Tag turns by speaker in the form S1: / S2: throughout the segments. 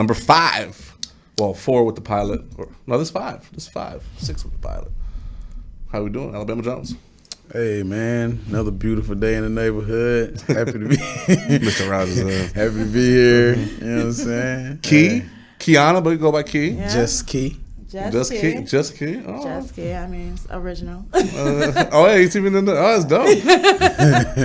S1: Number 5. Well, 4 with the pilot. No, this 5. This 5. 6 with the pilot. How we doing, Alabama Jones?
S2: Hey man, another beautiful day in the neighborhood. Happy to be
S1: Mr. Rogers.
S2: happy to be here. You know what I'm saying?
S1: Key? Kiana, but you go by Key.
S3: Yeah.
S2: Just Key.
S1: Just Key. Just Key. Oh.
S3: Just Key. I mean, it's original.
S1: Oh, yeah, he's even in the. Oh, that's dope.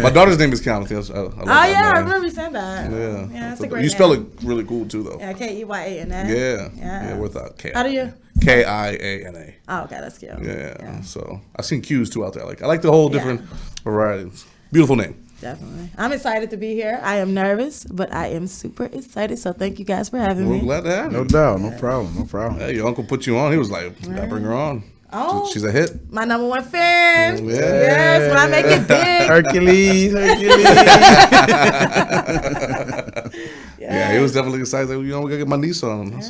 S1: My daughter's name is Kiana. I love that
S3: I
S1: name.
S3: remember you said that.
S1: Yeah.
S3: That's a great
S1: You spell
S3: name.
S1: it really cool too, though.
S3: Yeah, Keyaana.
S1: Yeah.
S3: Yeah.
S1: Without K.
S3: How do you?
S1: Kiana.
S3: Oh, okay, that's cute.
S1: Yeah. So I've seen Q's too out there. I like the whole different varieties. Beautiful name.
S3: Definitely. I'm excited to be here. I am nervous, but I am super excited. So thank you guys for having
S1: We're
S3: me.
S1: glad to have you.
S2: No doubt, no problem.
S1: Hey, your uncle put you on. He was like, "Gotta bring her on.
S3: Oh.
S1: She's a hit."
S3: My number 1 fan.
S1: Yeah.
S3: Yes, when I make it big.
S2: Hercules.
S1: Yeah, he was definitely excited. Like, we gotta get my niece on.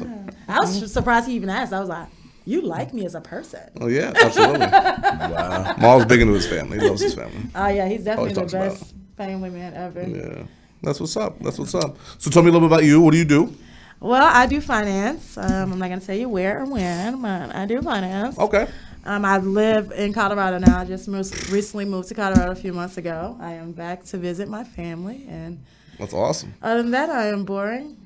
S3: I was surprised he even asked. I was like, you like me as a person.
S1: Oh yeah, absolutely. Wow. Maul's big into his family. He loves his family.
S3: Oh, yeah, he's definitely the
S1: talks about
S3: best family man ever.
S1: Yeah, that's what's up. That's what's up. So tell me a little bit about you. What do you do?
S3: Well, I do finance. I'm not going to tell you where or when, but I do finance.
S1: Okay.
S3: I live in Colorado now. I just recently moved to Colorado a few months ago. I am back to visit my family, and
S1: That's awesome.
S3: other than that, I am boring.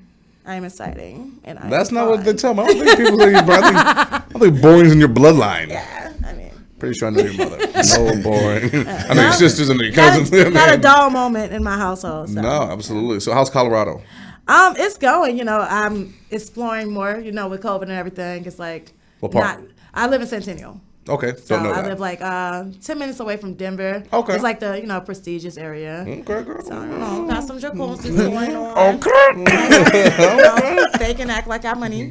S3: I am exciting, and I
S1: That's
S3: am
S1: not what
S3: fun.
S1: they tell me. I don't think people say you're boring. I think boring's in your bloodline.
S3: Yeah, I mean,
S1: Pretty sure I know your mother. No boring. I know your sisters and your cousins.
S3: not a dull moment in my household. So.
S1: No, absolutely. So how's Colorado?
S3: It's going. I'm exploring more. With COVID and everything, it's like
S1: What part?
S3: I live in Centennial.
S1: Okay,
S3: So
S1: don't know
S3: I
S1: that.
S3: live like 10 minutes away from Denver.
S1: Okay.
S3: It's like the prestigious area.
S1: Okay, girl.
S3: So got some jacuzzis going on.
S1: Okay.
S3: They can act like I got money.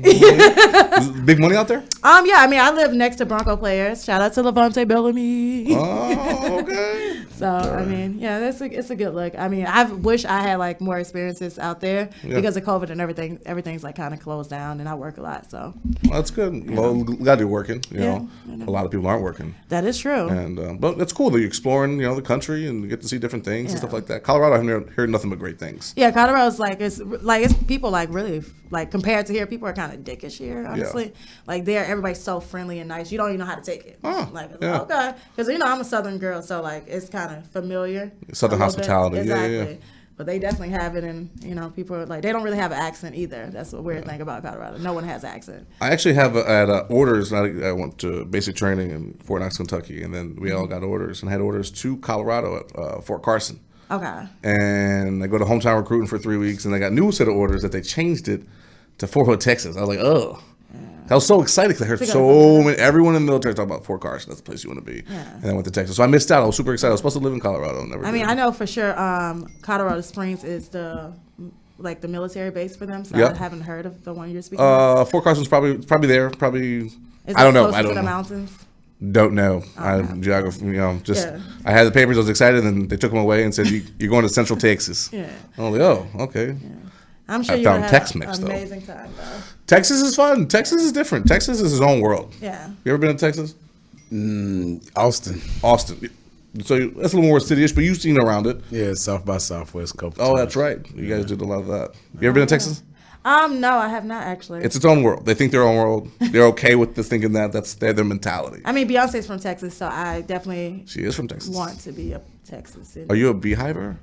S1: Big money out there?
S3: Yeah. I mean, I live next to Bronco players. Shout out to Levante Bellamy.
S1: Oh, okay.
S3: So I mean, yeah, it's a good look. I mean, I wish I had like more experiences out there because of COVID and everything. Everything's like kind of closed down, and I work a lot. So
S1: Well, that's good. Well, glad you're working. You know, a lot of people aren't working,
S3: that is true.
S1: and but it's cool that you're exploring, the country and you get to see different things and
S3: Yeah.
S1: stuff like that. Colorado, I've heard nothing but great things.
S3: Yeah, Colorado's it's people like really like compared to here, people are kind of dickish here, honestly. Like everybody's so friendly and nice. You don't even know how to take it.
S1: Oh,
S3: like it's
S1: yeah.
S3: like, okay, because I'm a Southern girl, so like it's kind of familiar.
S1: Southern
S3: a little bit.
S1: hospitality,
S3: exactly.
S1: yeah.
S3: But they definitely have it, and people are like they don't really have an accent either. That's the weird thing about Colorado. No one has an accent.
S1: I actually have at orders. I went to basic training in Fort Knox, Kentucky, and then we all got orders and had orders to Colorado at Fort Carson.
S3: Okay.
S1: And I go to hometown recruiting for 3 weeks, and I got new set of orders that they changed it to Fort Hood, Texas. I was like, oh. I was so excited because I heard everyone in the military talk about Fort Carson. That's the place you want to be.
S3: Yeah.
S1: And I went to Texas. So I missed out. I was super excited. I was supposed to live in Colorado.
S3: I mean, I know for sure Colorado Springs is the military base for them, so
S1: Yep.
S3: I haven't heard of the one you're speaking of.
S1: Fort Carson's probably there. Probably.
S3: Is
S1: I don't
S3: it
S1: know.
S3: closer
S1: I
S3: to
S1: don't
S3: the
S1: know.
S3: mountains?
S1: Don't know. Geography. Just
S3: Yeah.
S1: I had the papers. I was excited, and they took them away and said you're going to Central Texas.
S3: Yeah.
S1: I was like, oh, okay.
S3: I'm sure
S1: I
S3: you
S1: found
S3: would have
S1: Tex-Mex,
S3: an
S1: though.
S3: amazing time, though.
S1: Texas is fun. Texas is different. Texas is its own world.
S3: Yeah.
S1: You ever been to Texas?
S2: Austin.
S1: Austin. So that's a little more city-ish, but you've seen around it.
S2: Yeah, South by Southwest couple
S1: Oh,
S2: times.
S1: that's right. You guys did a lot of that. You ever been to Texas?
S3: No, I have not actually.
S1: It's its own world. They think their own world. They're okay with the thinking that's their mentality.
S3: I mean, Beyonce's from Texas, so I definitely
S1: She is from Texas.
S3: want to be a Texas.
S1: Are you a beehiver?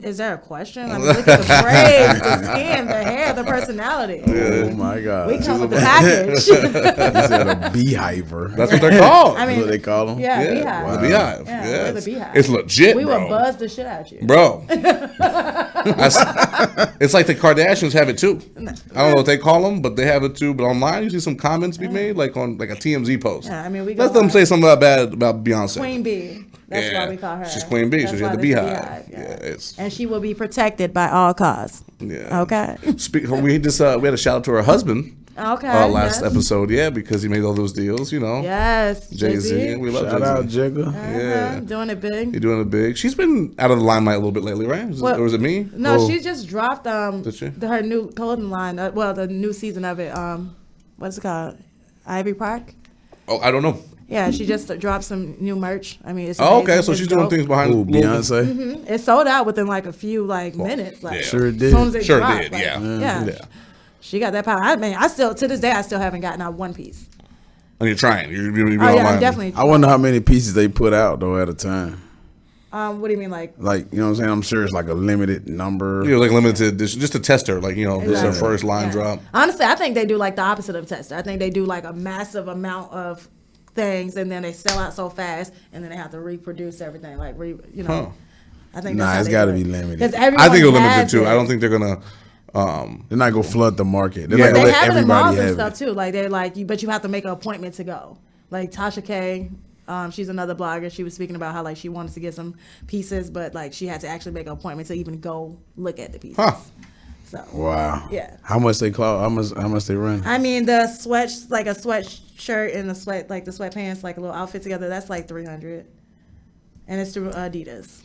S3: Is there a question? I mean, look at the braids, the skin, the hair, the personality.
S2: Oh my God.
S3: We come with the package.
S2: You said a beehiver.
S1: That's what they're called.
S3: I
S2: That's
S3: mean,
S2: what they call them?
S3: yeah,
S1: yeah,
S3: beehive.
S1: the beehive.
S3: Yeah,
S1: Yeah,
S3: we're the beehive.
S1: It's legit,
S3: We
S1: bro.
S3: will buzz the shit out you.
S1: Bro, it's like the Kardashians have it too. I don't know what they call them, but they have it too. But online, you see some comments be made, like on like a TMZ post.
S3: Yeah, I mean, we go
S1: let them
S3: on.
S1: say something bad about Beyonce.
S3: Queen Bee. That's why we call her.
S1: She's Queen Bee, so
S3: That's
S1: she had
S3: why
S1: the
S3: there's a
S1: beehive.
S3: yeah.
S1: It's
S3: And she will be protected by all costs.
S1: yeah.
S3: Okay.
S1: We had a shout out to her husband.
S3: Okay.
S1: Last
S3: yes.
S1: episode, because he made all those deals,
S3: Yes.
S1: Jay-Z. We love
S2: Shout out
S1: Jay-Z.
S2: Jigga.
S1: Yeah.
S3: Doing it big.
S1: You're doing it big. She's been out of the limelight a little bit lately, right?
S3: Well,
S1: Or was it me?
S3: No,
S1: Oh.
S3: she just dropped
S1: Did she?
S3: her new clothing line. The new season of it. What's it called? Ivy Park.
S1: Oh, I don't know.
S3: Yeah, she just dropped some new merch. I mean, it's
S1: Oh,
S3: amazing.
S1: okay. So
S3: It's
S1: she's doing
S3: dope.
S1: things behind.
S2: Ooh, Beyonce.
S3: It sold out within like a few minutes. Like
S1: yeah.
S2: Sure
S3: as
S2: did.
S3: soon as it
S1: Sure
S3: dropped,
S1: did,
S3: like,
S1: yeah.
S3: yeah.
S1: Yeah.
S3: She got that power. I mean, I still to this day I still haven't gotten out one piece.
S1: And you're trying. You're
S3: Oh yeah,
S1: online.
S3: I'm definitely.
S2: I wonder how many pieces they put out though at a time.
S3: What do you mean, like?
S2: Like, you know what I'm saying? I'm sure it's like a limited number.
S1: You know, like limited edition, just a tester. Like, you know, this is their
S3: Exactly.
S1: first line
S3: Yeah.
S1: drop.
S3: Honestly, I think they do like the opposite of tester. I think they do like a massive amount of things, and then they sell out so fast, and then they have to reproduce everything. Like, you know.
S1: Huh.
S3: I think
S2: Nah,
S3: that's how
S2: it's
S3: they
S2: got to
S3: do
S2: be
S3: it.
S2: limited.
S3: 'Cause
S1: I
S3: everyone
S1: think it'll limit
S3: has
S1: it too.
S3: it.
S1: I don't think they're gonna.
S2: They're not going to flood the market. They're
S1: Yeah,
S2: not
S3: They
S2: going to let
S3: have it in
S2: everybody
S3: malls and
S2: have
S3: stuff
S2: it.
S3: too. Like they're like, but you have to make an appointment to go. Like Tasha K, she's another blogger. She was speaking about how like she wanted to get some pieces, but like she had to actually make an appointment to even go look at the pieces.
S1: Huh.
S3: So
S2: Wow.
S3: Yeah.
S2: How much they cost? How much they run?
S3: I mean the like a sweatshirt and the sweatpants, like a little outfit together. That's like $300, and it's through Adidas.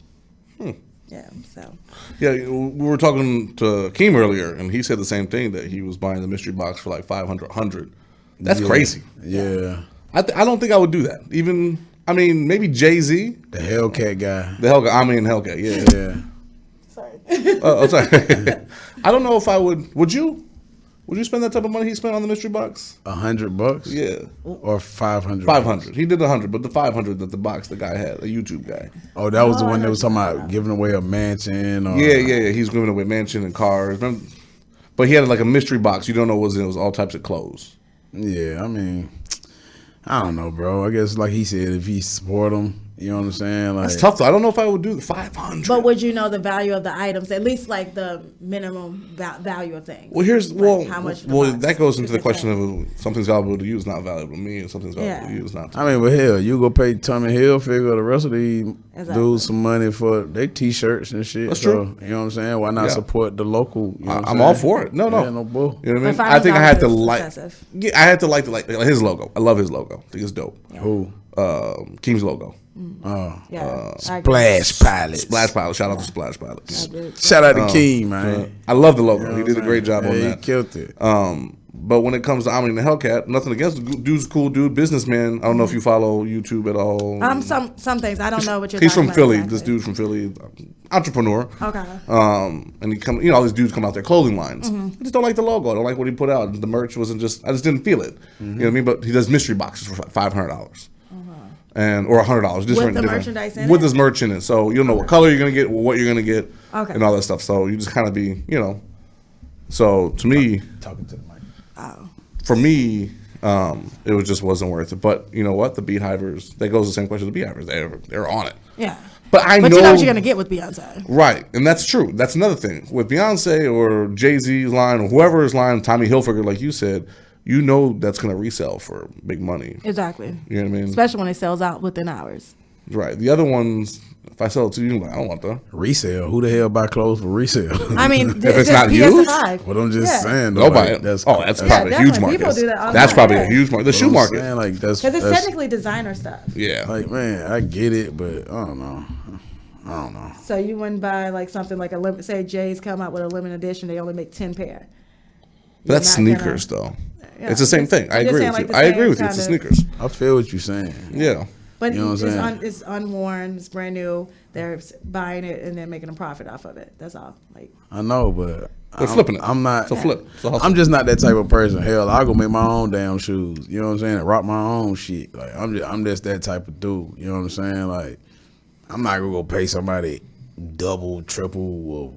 S3: Yeah. So.
S1: Yeah, we were talking to Keem earlier, and he said the same thing, that he was buying the mystery box for like 500, 100. That's
S2: Yeah.
S1: crazy.
S2: Yeah.
S1: I don't think I would do that. Even, I mean, maybe Jay-Z,
S2: The Hellcat guy.
S1: the Hellcat. I mean, Hellcat. Yeah.
S2: Yeah.
S3: Sorry.
S1: I'm sorry. I don't know if I would. Would you? Would you spend that type of money he spent on the mystery box?
S2: $100?
S1: Yeah.
S2: Or 500?
S1: 500. He did 100, but the 500 that the box the guy had, a YouTube guy.
S2: Oh, that was the one that was talking about giving away a mansion. Or,
S1: Yeah. He's giving away mansion and cars. Remember? But he had like a mystery box. You don't know what was in it. It was all types of clothes.
S2: Yeah, I mean, I don't know, bro. I guess like he said, if he support them, you know what I'm saying? Like,
S1: It's tough though. I don't know if I would do the 500.
S3: But would you know the value of the items? At least like the minimum value of things.
S1: Well, here's
S3: Like, how much the box
S1: that goes into
S3: is
S1: the question
S3: expensive.
S1: of something's valuable to you is not valuable to me, and something's valuable to
S3: Yeah.
S1: you is not. To
S2: I mean, but hell, you go pay Tommy Hilfiger or the rest of these
S3: Exactly.
S2: dudes some money for their T-shirts and shit.
S1: That's
S2: so,
S1: true.
S2: You know what I'm saying? Why not
S1: Yeah.
S2: support the local? You know what
S1: I'm
S2: saying?
S1: all for it. No.
S2: Yeah, no bull.
S1: You know what I mean?
S3: But
S1: I think I had to
S3: $500 is
S1: like.
S3: excessive.
S1: Yeah, I had to like his logo. I love his logo. I think it's dope.
S2: Who?
S1: Keem's logo.
S2: Oh,
S3: Yeah. I agree.
S2: Splash Pilots.
S1: Splash Pilot. Shout out to Splash Pilots.
S2: Shout out to Keem, man.
S1: I love the logo.
S2: You know
S1: He
S2: what
S1: did a
S2: I'm
S1: great
S2: saying?
S1: job on
S2: Yeah,
S1: that.
S2: He killed it.
S1: But when it comes to Omni and the Hellcat, nothing against the dude's a cool dude, businessman. I don't know if you follow YouTube at all.
S3: Some things I don't know what you're
S1: He's
S3: talking
S1: from
S3: about
S1: Philly.
S3: exactly.
S1: This dude's from Philly, entrepreneur.
S3: Okay.
S1: And he come, all these dudes come out their clothing lines.
S3: Mm-hmm.
S1: I just don't like the logo. I don't like what he put out. The merch wasn't just. I just didn't feel it. You know what I mean? But he does mystery boxes for $500. And or $100, different,
S3: the
S1: different
S3: merchandise in
S1: with
S3: it?
S1: his merch in it. So you don't know what color you're gonna get, what you're gonna get,
S3: Okay.
S1: and all that stuff. So you just kind of be, So to me,
S2: Talking to the mic.
S1: for me, it was just wasn't worth it. But you know what? The Beehivers, that goes the same question to the Beehivers. They're on it.
S3: Yeah.
S1: But I
S3: But
S1: know
S3: you know what you're gonna get with Beyonce.
S1: right, and that's true. That's another thing with Beyonce or Jay-Z's line or whoever's line, Tommy Hilfiger, like you said. You know that's gonna resell for big money.
S3: Exactly.
S1: You know what I mean?
S3: Especially when it sells out within hours.
S1: Right. The other ones, if I sell it to you, I don't want that.
S2: Resale. Who the hell buy clothes for resale?
S3: I mean,
S1: If it's not used?
S2: What I'm just saying. Though,
S1: Nobody.
S2: like, that's
S1: That's
S3: Yeah,
S1: probably a huge
S3: definitely.
S1: market.
S3: People do that all the
S1: That's
S3: time,
S1: probably
S3: yeah.
S1: a huge market. The
S2: what
S1: shoe
S2: I'm
S1: market.
S2: saying, like
S3: Because it's technically designer stuff.
S1: Yeah.
S2: like, man, I get it, but I don't know.
S3: So you wouldn't buy like something like say Jay's come out with a limited edition, they only make 10 pair.
S1: But that's
S3: You're not
S1: sneakers,
S3: gonna-
S1: though.
S3: Yeah,
S1: It's the same
S3: it's-
S1: thing. I
S3: I'm just
S1: agree
S3: saying,
S1: with
S3: like,
S1: you.
S3: the
S1: I
S3: same
S1: agree with you. It's the
S3: kind of-
S1: sneakers.
S2: I feel what you're saying.
S1: Yeah.
S3: But
S2: You know what I'm saying?
S3: it's unworn, it's brand new. They're buying it and then making a profit off of it. That's all. Like
S2: I know, but
S1: They're flipping it.
S2: I'm not.
S1: It's a flip. It's a hustle.
S2: I'm just not that type of person. Hell, I'll go make my own damn shoes. You know what I'm saying? And rock my own shit. Like I'm just that type of dude. You know what I'm saying? Like I'm not gonna go pay somebody double, triple, or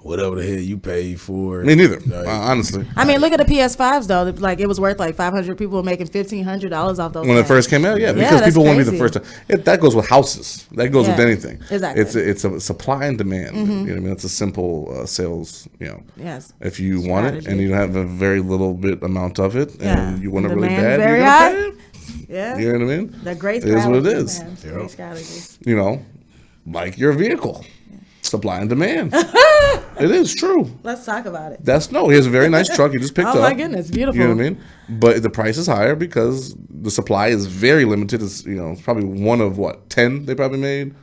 S2: whatever the hell you pay for.
S1: Me neither.
S2: Like,
S1: Honestly.
S3: I mean, look at the PS5s though. Like it was worth like $500. People were making $1,500 off those.
S1: When it
S3: things.
S1: first came out, yeah, because
S3: that's
S1: people want to be the
S3: crazy.
S1: first time. That goes with houses. That goes with
S3: Yeah,
S1: anything.
S3: exactly.
S1: It's a supply and demand. You know what I mean? It's a simple sales.
S3: Yes.
S1: If you want it and
S3: Strategy.
S1: you have a very little bit amount of it,
S3: Yeah.
S1: and you want it really
S3: Demand's
S1: bad,
S3: very
S1: you're gonna
S3: high.
S1: pay it.
S3: Yeah.
S1: You know what I mean?
S3: The great
S1: It is what it
S3: strategies,
S1: is.
S3: man.
S2: Yep.
S3: Great strategies.
S1: Like your vehicle, supply and demand. It is true.
S3: Let's talk about it.
S1: He has a very nice truck. He just picked up.
S3: Oh my goodness, beautiful.
S1: You know what I mean? But the price is higher because the supply is very limited. It's it's probably one of 10 they probably made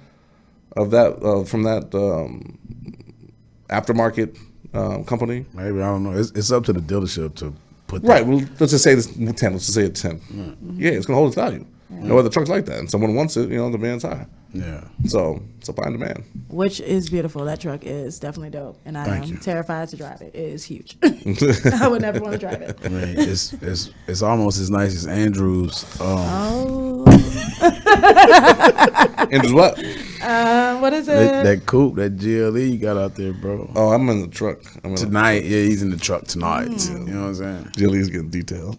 S1: of that from that aftermarket company.
S2: maybe I don't know. It's up to the dealership to put that.
S1: Right. Well, let's just say this 10. Let's just say it's 10. Yeah, it's gonna hold its value. No other truck's like that, and someone wants it. The demand's high.
S2: Yeah.
S1: So supply and demand.
S3: Which is beautiful. That truck is definitely dope, and I
S2: Thank
S3: am
S2: you.
S3: terrified to drive it. It is huge. I would never want to drive it.
S2: I mean, it's almost as nice as Andrew's.
S3: Oh,
S1: And just what?
S3: what is it?
S2: That coupe, that GLE you got out there, bro.
S1: Oh, I'm in the truck.
S2: Tonight, yeah, he's in the truck tonight. You know what I'm saying?
S1: Jilly's getting detailed.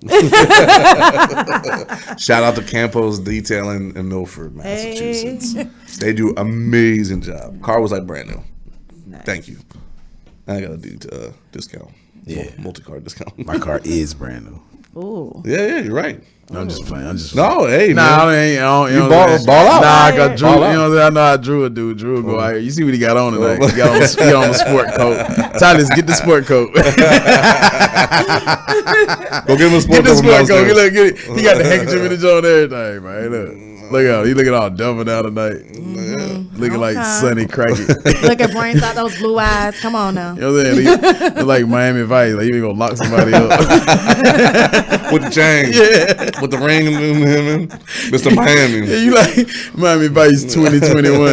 S1: Shout out to Campos Detailing in Milford, Massachusetts. They do amazing job. Car was like brand new.
S3: Nice.
S1: Thank you. I got a discount.
S2: Yeah.
S1: Multi-car discount.
S2: My car is brand new.
S3: Ooh.
S1: Yeah, you're right.
S2: I'm just playing. I'm just
S1: No, hey,
S2: Nah,
S1: man.
S2: I don't,
S1: You
S2: know
S1: ball
S2: what I'm
S1: out.
S2: saying? Nah, I got Drew.
S1: Ball
S2: You
S1: out.
S2: know what I'm saying? I know how Drew would do. Drew would go out here. You see what he got on tonight? He got on a sport coat. Tyler, get the sport coat.
S1: Go get him a sport
S2: Get the
S1: coat from
S2: sport coat.
S1: downstairs.
S2: Get it. He got the handkerchief in the joint and everything, man. Look out. He looking all dumbing out tonight. Looking like
S3: Okay.
S2: Sonny Crockett.
S3: Look at brains out those blue eyes. Come on now.
S2: You know what I'm saying? He like Miami Vice. Like, you ain't gonna lock somebody up.
S1: With the chain.
S2: Yeah.
S1: With the ring and him. Mr. Miami.
S2: Yeah, you like Miami Vice 2021.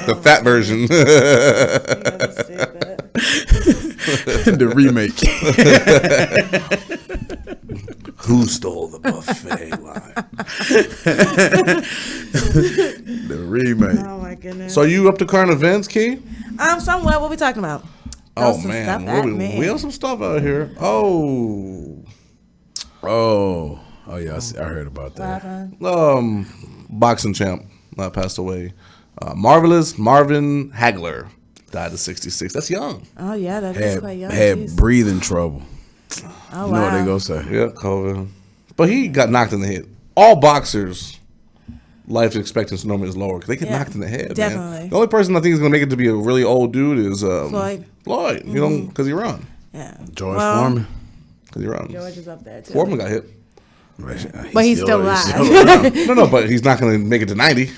S1: The fat version.
S2: The remake.
S1: Who stole the buffet line?
S2: The remake.
S3: Oh my goodness.
S1: So you up to current events, Key?
S3: Somewhat. What we talking about?
S1: Oh,
S3: some
S1: man.
S3: stuff
S1: We have some stuff out here. Oh.
S2: Oh yeah, I heard about that.
S1: Boxing champ passed away. Marvelous Marvin Hagler died at 66. That's young.
S3: Oh yeah, that is quite young.
S2: Had
S3: Jeez.
S2: breathing trouble.
S3: Oh
S2: You know what they
S3: wow.
S2: go say?
S1: Yeah, COVID. But he got knocked in the head. All boxers, life expectancy normally is lower because they get
S3: Yeah,
S1: knocked in the head.
S3: definitely.
S1: Man. The only person I think is going to make it to be a really old dude is
S3: Floyd.
S1: Floyd, because he run.
S3: Yeah.
S2: George
S3: Well,
S2: Foreman.
S1: Because he runs.
S3: George is up there too.
S1: Foreman got hit.
S3: But he's still alive.
S2: around.
S1: No, but he's not going to make it to 90.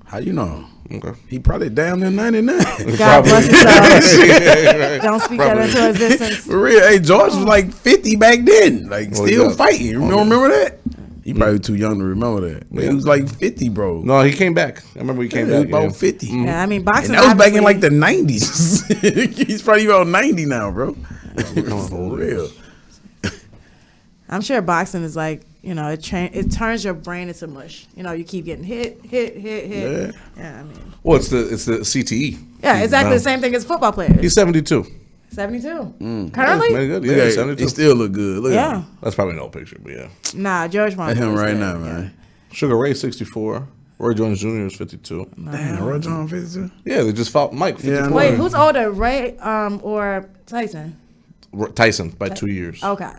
S2: How you know?
S1: Okay.
S2: He probably down near 99.
S3: God bless his soul.
S1: Right.
S3: Don't speak that into existence.
S2: For real, hey, George was like 50 back then. Like,
S1: Well,
S2: still
S1: yeah.
S2: fighting. You don't remember that? You probably too young to remember that. But
S1: Yeah.
S2: he was like 50, bro.
S1: No, he came back. I remember he came
S2: He was
S1: back.
S2: about
S1: yeah.
S2: 50.
S3: Yeah, I mean boxing.
S2: And that was back in
S3: obviously-
S2: like the 90s. He's probably about 90 now, bro. For real.
S3: I'm sure boxing is like, it turns your brain into mush. You keep getting hit.
S2: Yeah.
S3: Yeah, I mean.
S1: Well, it's the CTE.
S3: Yeah, exactly the same thing as football players.
S1: He's 72.
S3: 72. Currently?
S1: Very good.
S2: Look
S1: Yeah,
S2: at-
S1: 72.
S2: he still look good. Look
S3: Yeah.
S2: at him.
S1: That's probably an old picture, but yeah.
S3: Nah, George
S2: At
S3: Foreman.
S2: him
S3: was
S2: right
S3: good,
S2: now,
S3: yeah.
S2: man.
S1: Sugar Ray 64. Roy Jones Jr. is 52.
S2: Damn, Roy Jones 52.
S1: Yeah, they just fought Mike 54.
S2: Yeah, I know.
S3: Wait, who's older, Ray or Tyson?
S1: Tyson by 2 years.
S3: Okay.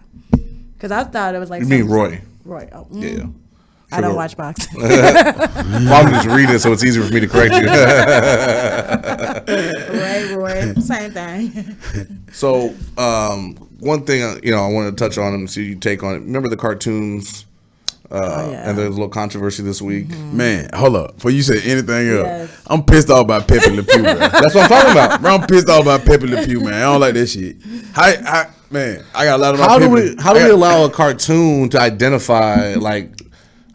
S3: Because I thought it was like.
S1: You mean
S3: some-
S1: Roy?
S3: Roy. Oh,
S1: Yeah.
S3: I don't
S1: Sugar-
S3: watch boxing.
S1: Well, I'm just reading it, so it's easier for me to correct you.
S3: Roy. Same thing.
S1: So, one thing I wanted to touch on and see your take on it. Remember the cartoons?
S3: yeah.
S1: And there's a little controversy this week.
S2: Man, hold up. Before you say anything else,
S3: Yes.
S2: I'm pissed off about Pepe Le Pew, bro.
S1: That's what I'm talking about.
S2: Bro, I'm pissed off about Pepe Le Pew, man. I don't like that shit. Man, I got a lot of my
S1: How do
S2: Pepe.
S1: we allow a cartoon to identify like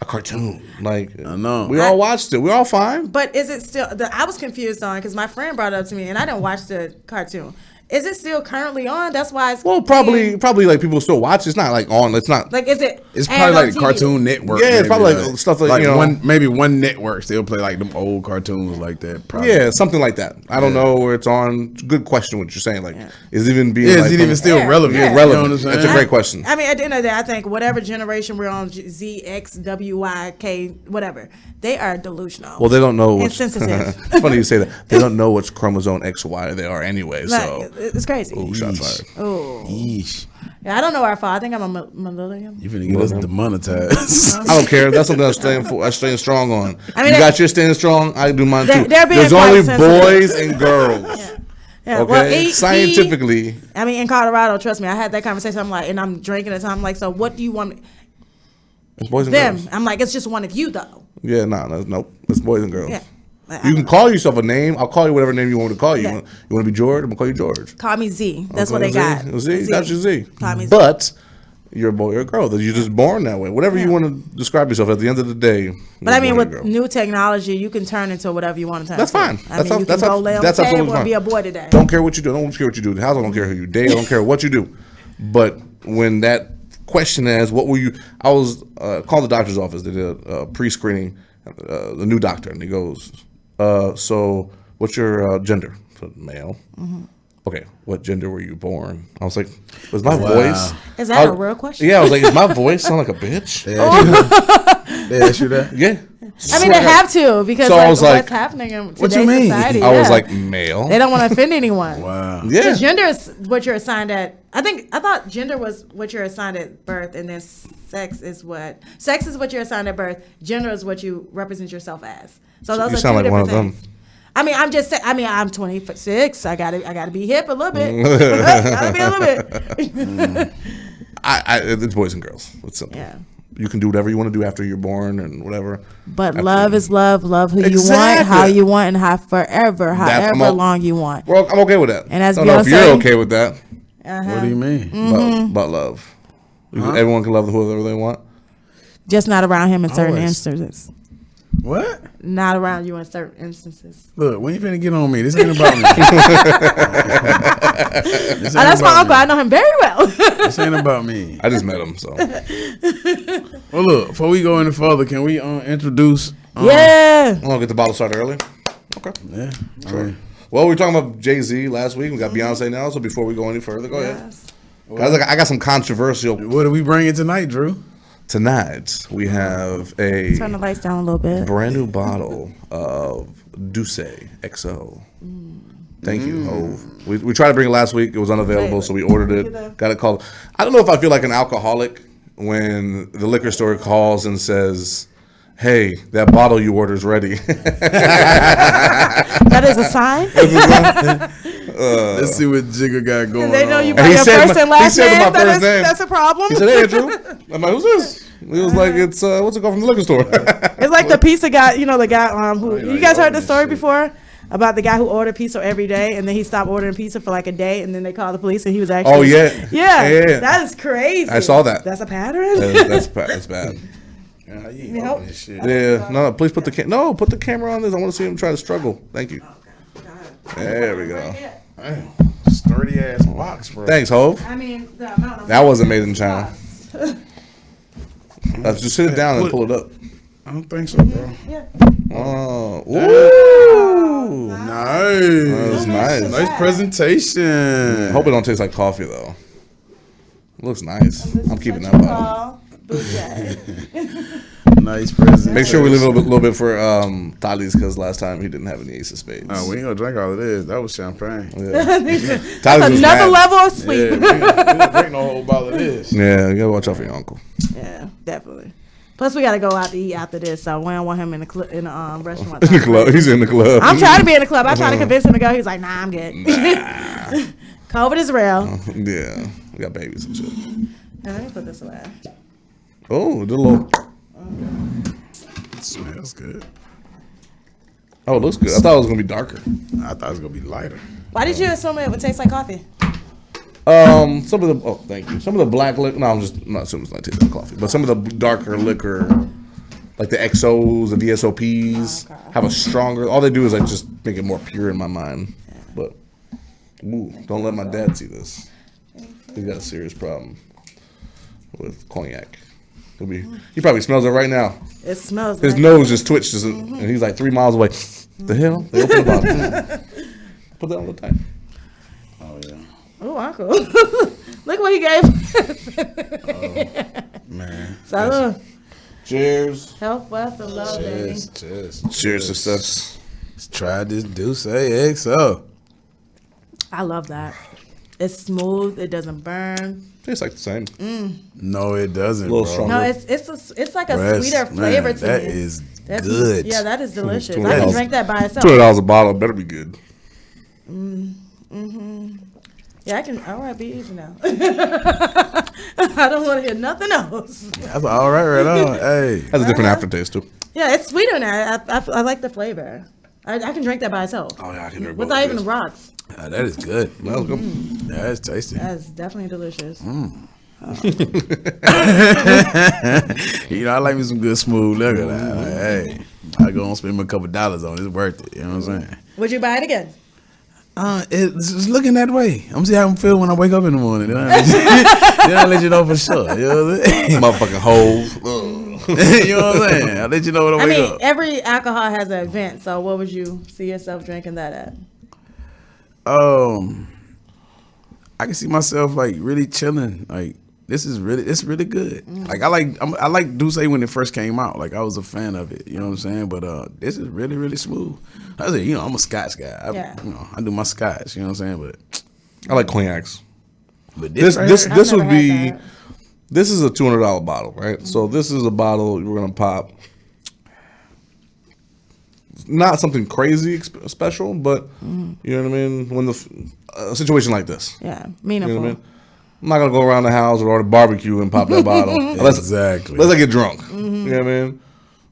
S1: a cartoon? Like
S2: I know.
S1: we all watched it. We're all fine.
S3: But is it still? I was confused on because my friend brought it up to me and I didn't watch the cartoon. Is it still currently on? That's why it's.
S1: Well, probably like people still watch. It's not like on. It's not.
S3: Like, is it?
S2: It's
S3: aired
S2: probably
S3: on
S2: like
S3: TV?
S2: Cartoon Network.
S1: Yeah, it's
S2: maybe,
S1: probably like stuff like,
S2: maybe one network still play like them old cartoons like that. Probably.
S1: Yeah, something like that. I don't know where it's on. Good question. What you're saying? Like, is it even being?
S2: Yeah,
S1: like,
S2: is it even still
S3: Yeah,
S2: relevant?
S3: yeah.
S2: You know
S1: relevant?
S2: what I'm saying?
S1: That's a great question.
S3: I mean, at the end of the day, I think whatever generation we're on, Z, X, W, Y, K, whatever, they are delusional.
S1: Well, they don't know. What's,
S3: Insensitive.
S1: funny you say that. They don't know which chromosome X, Y they are anyway. So,
S3: Like, it's crazy.
S1: ooh, shots fired.
S3: Oh,
S2: Yeesh.
S3: yeah, I don't know where I fall. I think I'm a millennial.
S2: You finna get us demonetized.
S1: I don't care. That's something I'm staying for. I'm staying strong on.
S3: I mean,
S1: you got your standing strong. I do mine too.
S3: They're being
S1: There's
S3: quite
S1: only
S3: sensitive.
S1: boys and girls.
S3: Yeah,
S1: Okay,
S3: well,
S1: scientifically.
S3: I mean, in Colorado, trust me, I had that conversation. I'm like, and I'm drinking it. I'm like, so what do you want me?
S1: It's boys and
S3: Them.
S1: girls.
S3: I'm like, it's just one of you, though.
S1: Yeah, nope. It's boys and girls.
S3: Yeah.
S1: You can call yourself a name. I'll call you whatever name you want me to call you.
S3: Yeah.
S1: You want to be George? I'm gonna call you George.
S3: Call me Z. That's
S1: I'll
S3: what they
S1: call
S3: got.
S1: you Z. Got your Z.
S3: Call me Z.
S1: But you're a boy or a girl. That you're just born that way. Whatever you want to describe yourself. At the end of the day.
S3: But I mean,
S1: with
S3: with new technology, you can turn into whatever you want to turn.
S1: That's fine.
S3: I mean, you can go lay on the table and be a boy today.
S1: Don't care what you do. Don't care what you do. The house. I don't care who you date. I don't care what you do. But when that question is, what were you? I was called the doctor's office. They did a pre-screening. The new doctor, and he goes, "So, what's your gender?" I said, "Male." Mm-hmm. Okay, what gender were you born? I was like, "Was my voice?"
S3: Is that a real question?
S1: Yeah, I was like, "Is my voice sound like a bitch?"
S2: They asked you that?
S1: Yeah.
S3: I mean, they have to because
S1: So I was
S3: what's
S1: like,
S3: happening in
S2: what
S3: today's
S2: you mean?
S3: society.
S1: I was
S3: yeah.
S1: like, male.
S3: They don't want to offend anyone.
S2: Wow.
S1: Yeah.
S3: Because gender is what you're assigned at. I thought gender was what you're assigned at birth, and then sex is what you're assigned at birth. Gender is what you represent yourself as. So those
S1: You
S3: are
S1: sound
S3: two
S1: like one
S3: different
S1: of
S3: things.
S1: them.
S3: I mean, I'm just saying. I mean, I'm 26. I gotta be hip a little bit. Gotta be a little bit.
S1: It's boys and girls. It's simple.
S3: Yeah.
S1: You can do whatever you want to do after you're born and whatever.
S3: But love is love. Love who you want,
S1: Exactly.
S3: how you want, and how forever, however
S1: I'm
S3: long you want.
S1: Well, I'm okay with that.
S3: And as
S1: I don't know if
S3: Beyonce-
S1: you're okay with that.
S3: Uh-huh.
S2: What do you mean?
S1: But love. Everyone can love whoever they want.
S3: Just not around him in certain
S2: Always.
S3: instances.
S2: What?
S3: Not around you in certain instances.
S2: Look, we ain't finna get on me. This ain't about me. This ain't
S3: That's my
S2: about
S3: uncle.
S2: me.
S3: I know him very well.
S2: This ain't about me.
S1: I just met him, so.
S2: Well, look, before we go any further, can we introduce?
S3: Yeah.
S1: I'm going to get the bottle started early. Okay.
S2: Yeah.
S1: Sure. Well, we were talking about Jay-Z last week. We got Beyonce now, so before we go any further, go ahead. Guys, I got some controversial.
S2: What are we bringing tonight, Drew?
S1: Tonight, we have a
S3: Turn the lights down a little bit.
S1: brand new bottle of Douce XO. Thank you, Hove. We tried to bring it last week. It was unavailable, so we ordered it. Got it called. I don't know if I feel like an alcoholic when the liquor store calls and says, "Hey, that bottle you ordered's ready."
S3: That is a sign.
S2: Let's see what Jigga got going
S3: They know
S2: on.
S3: you
S1: And
S3: by
S1: he
S3: your
S1: said
S3: first
S1: my-
S3: and
S1: he
S3: last
S1: said
S3: name.
S1: my first name.
S3: That's a problem.
S1: He said, "Hey, Andrew." I'm like, "Who's this?" He was like, "It's what's it called from the liquor store?"
S3: It's like the pizza guy. You know the guy who
S2: know
S3: you guys
S2: you
S3: heard the
S2: open
S3: story
S2: this shit.
S3: before about the guy who ordered pizza every day and then he stopped ordering pizza for like a day and then they called the police and he was actually.
S1: Oh, yeah.
S3: Yeah.
S1: Yeah.
S3: That is crazy.
S1: I saw that.
S3: That's a pattern.
S1: That's bad.
S2: How you
S3: Nope.
S2: open this shit?
S1: Yeah, no, please put the put the camera on this. I want to see him try to struggle. Thank you. There we go.
S2: Damn, sturdy ass box, bro.
S1: Thanks, Hove.
S3: I mean, the amount of
S1: That wasn't made in China. Just sit it down and pull it up.
S2: I don't think so, bro.
S3: Yeah.
S1: Oh, ooh,
S2: Nice.
S1: that was nice.
S2: Nice presentation.
S1: Hope it don't taste like coffee though. It looks nice. I'm keeping that bottle.
S2: Nice presentation.
S1: Make sure we leave a little bit for Thales because last time he didn't have any Ace of Spades.
S2: No, we ain't gonna drink all of this. That was champagne.
S1: Yeah.
S3: That's
S1: Thales was
S3: another
S1: mad.
S3: level of
S2: Yeah,
S3: sleep.
S2: we didn't drink no whole bottle of this.
S1: Yeah, you gotta watch out for your uncle.
S3: Yeah, definitely. Plus, we got to go out to eat after this, so we don't want him in the restaurant.
S1: In the club, he's in the club.
S3: I'm trying to be in the club. I'm trying to convince him to go. He's like, nah, I'm good. COVID is real.
S1: Yeah, we got babies and shit.
S3: Now, let me put this away.
S1: Oh, the little.
S2: Smells good.
S1: Oh, it looks good. I thought it was gonna be darker.
S2: I thought it was gonna be lighter.
S3: Why did you assume it would taste like coffee?
S1: Some of the thank you. Some of the black liquor. No, I'm not assuming it's not tasting like coffee, but some of the darker liquor, like the XOs, the VSOPs, have a stronger. All they do is like just make it more pure in my mind. But ooh, don't let my dad see this. He's got a serious problem with cognac. He probably smells it right now.
S3: It smells
S1: His
S3: like
S1: nose just twitched, and he's like 3 miles away. The hell? They open the bottle. Put that on the tank.
S2: Oh yeah.
S3: Oh, uncle. Look what he gave.
S2: Man.
S3: So,
S1: Cheers.
S3: health, wealth, and love, baby.
S2: Cheers.
S1: Cheers, success.
S2: Let's try this Douce XO.
S3: I love that. It's smooth. It doesn't burn.
S1: Tastes like the same.
S2: No, it doesn't,
S1: A little
S2: bro.
S1: stronger.
S3: No, it's like a
S2: Bro,
S3: sweeter
S2: man,
S3: flavor to
S2: that
S3: me.
S2: is
S3: That's
S2: good.
S3: Yeah, that is delicious.
S1: $20.
S3: I can drink that by itself.
S1: $200 a bottle better be good.
S3: Yeah, I can. All right, be easy now. I don't want to hear nothing else.
S2: That's all right on. Hey.
S1: Has a different aftertaste too.
S3: Yeah, it's sweeter now. I like the flavor. I can drink that by itself.
S1: Oh yeah, I can drink
S3: Without even the rocks.
S2: That is good.
S1: That was good.
S2: That is tasty.
S3: That's definitely delicious.
S2: You know, I like me some good smooth liquor. Like, hey, I go and spend me a couple dollars on it. It's worth it. You know what I'm saying?
S3: Would you buy it again?
S2: It's looking that way. I'm see how I'm feeling when I wake up in the morning. Then I let you know for sure. You know what I'm saying?
S1: Motherfucking hoes.
S2: You know what I'm saying? I'll let you know when I
S3: I
S2: wake
S3: mean,
S2: up.
S3: every alcohol has an event. So what would you see yourself drinking that at?
S2: I can see myself like really chilling. Like it's really good. Like I like Douce when it first came out. Like I was a fan of it. You know what I'm saying? But this is really, really smooth. I said, you know, I'm a Scotch guy. I do my Scotch. You know what I'm saying? But
S1: I like cognacs.
S2: But
S1: This
S2: right
S1: this
S2: here-
S1: this
S3: I've
S1: would
S3: never
S1: be.
S3: had that.
S1: This is a $200 bottle, right? So this is a bottle we're gonna pop. Not something crazy special, but you know what I mean. When a situation like this,
S3: Yeah,
S1: you
S3: meaningful.
S1: know what I mean. I'm not gonna go around the house or the barbecue and pop that bottle
S2: Exactly.
S1: unless I get drunk. You know what I mean.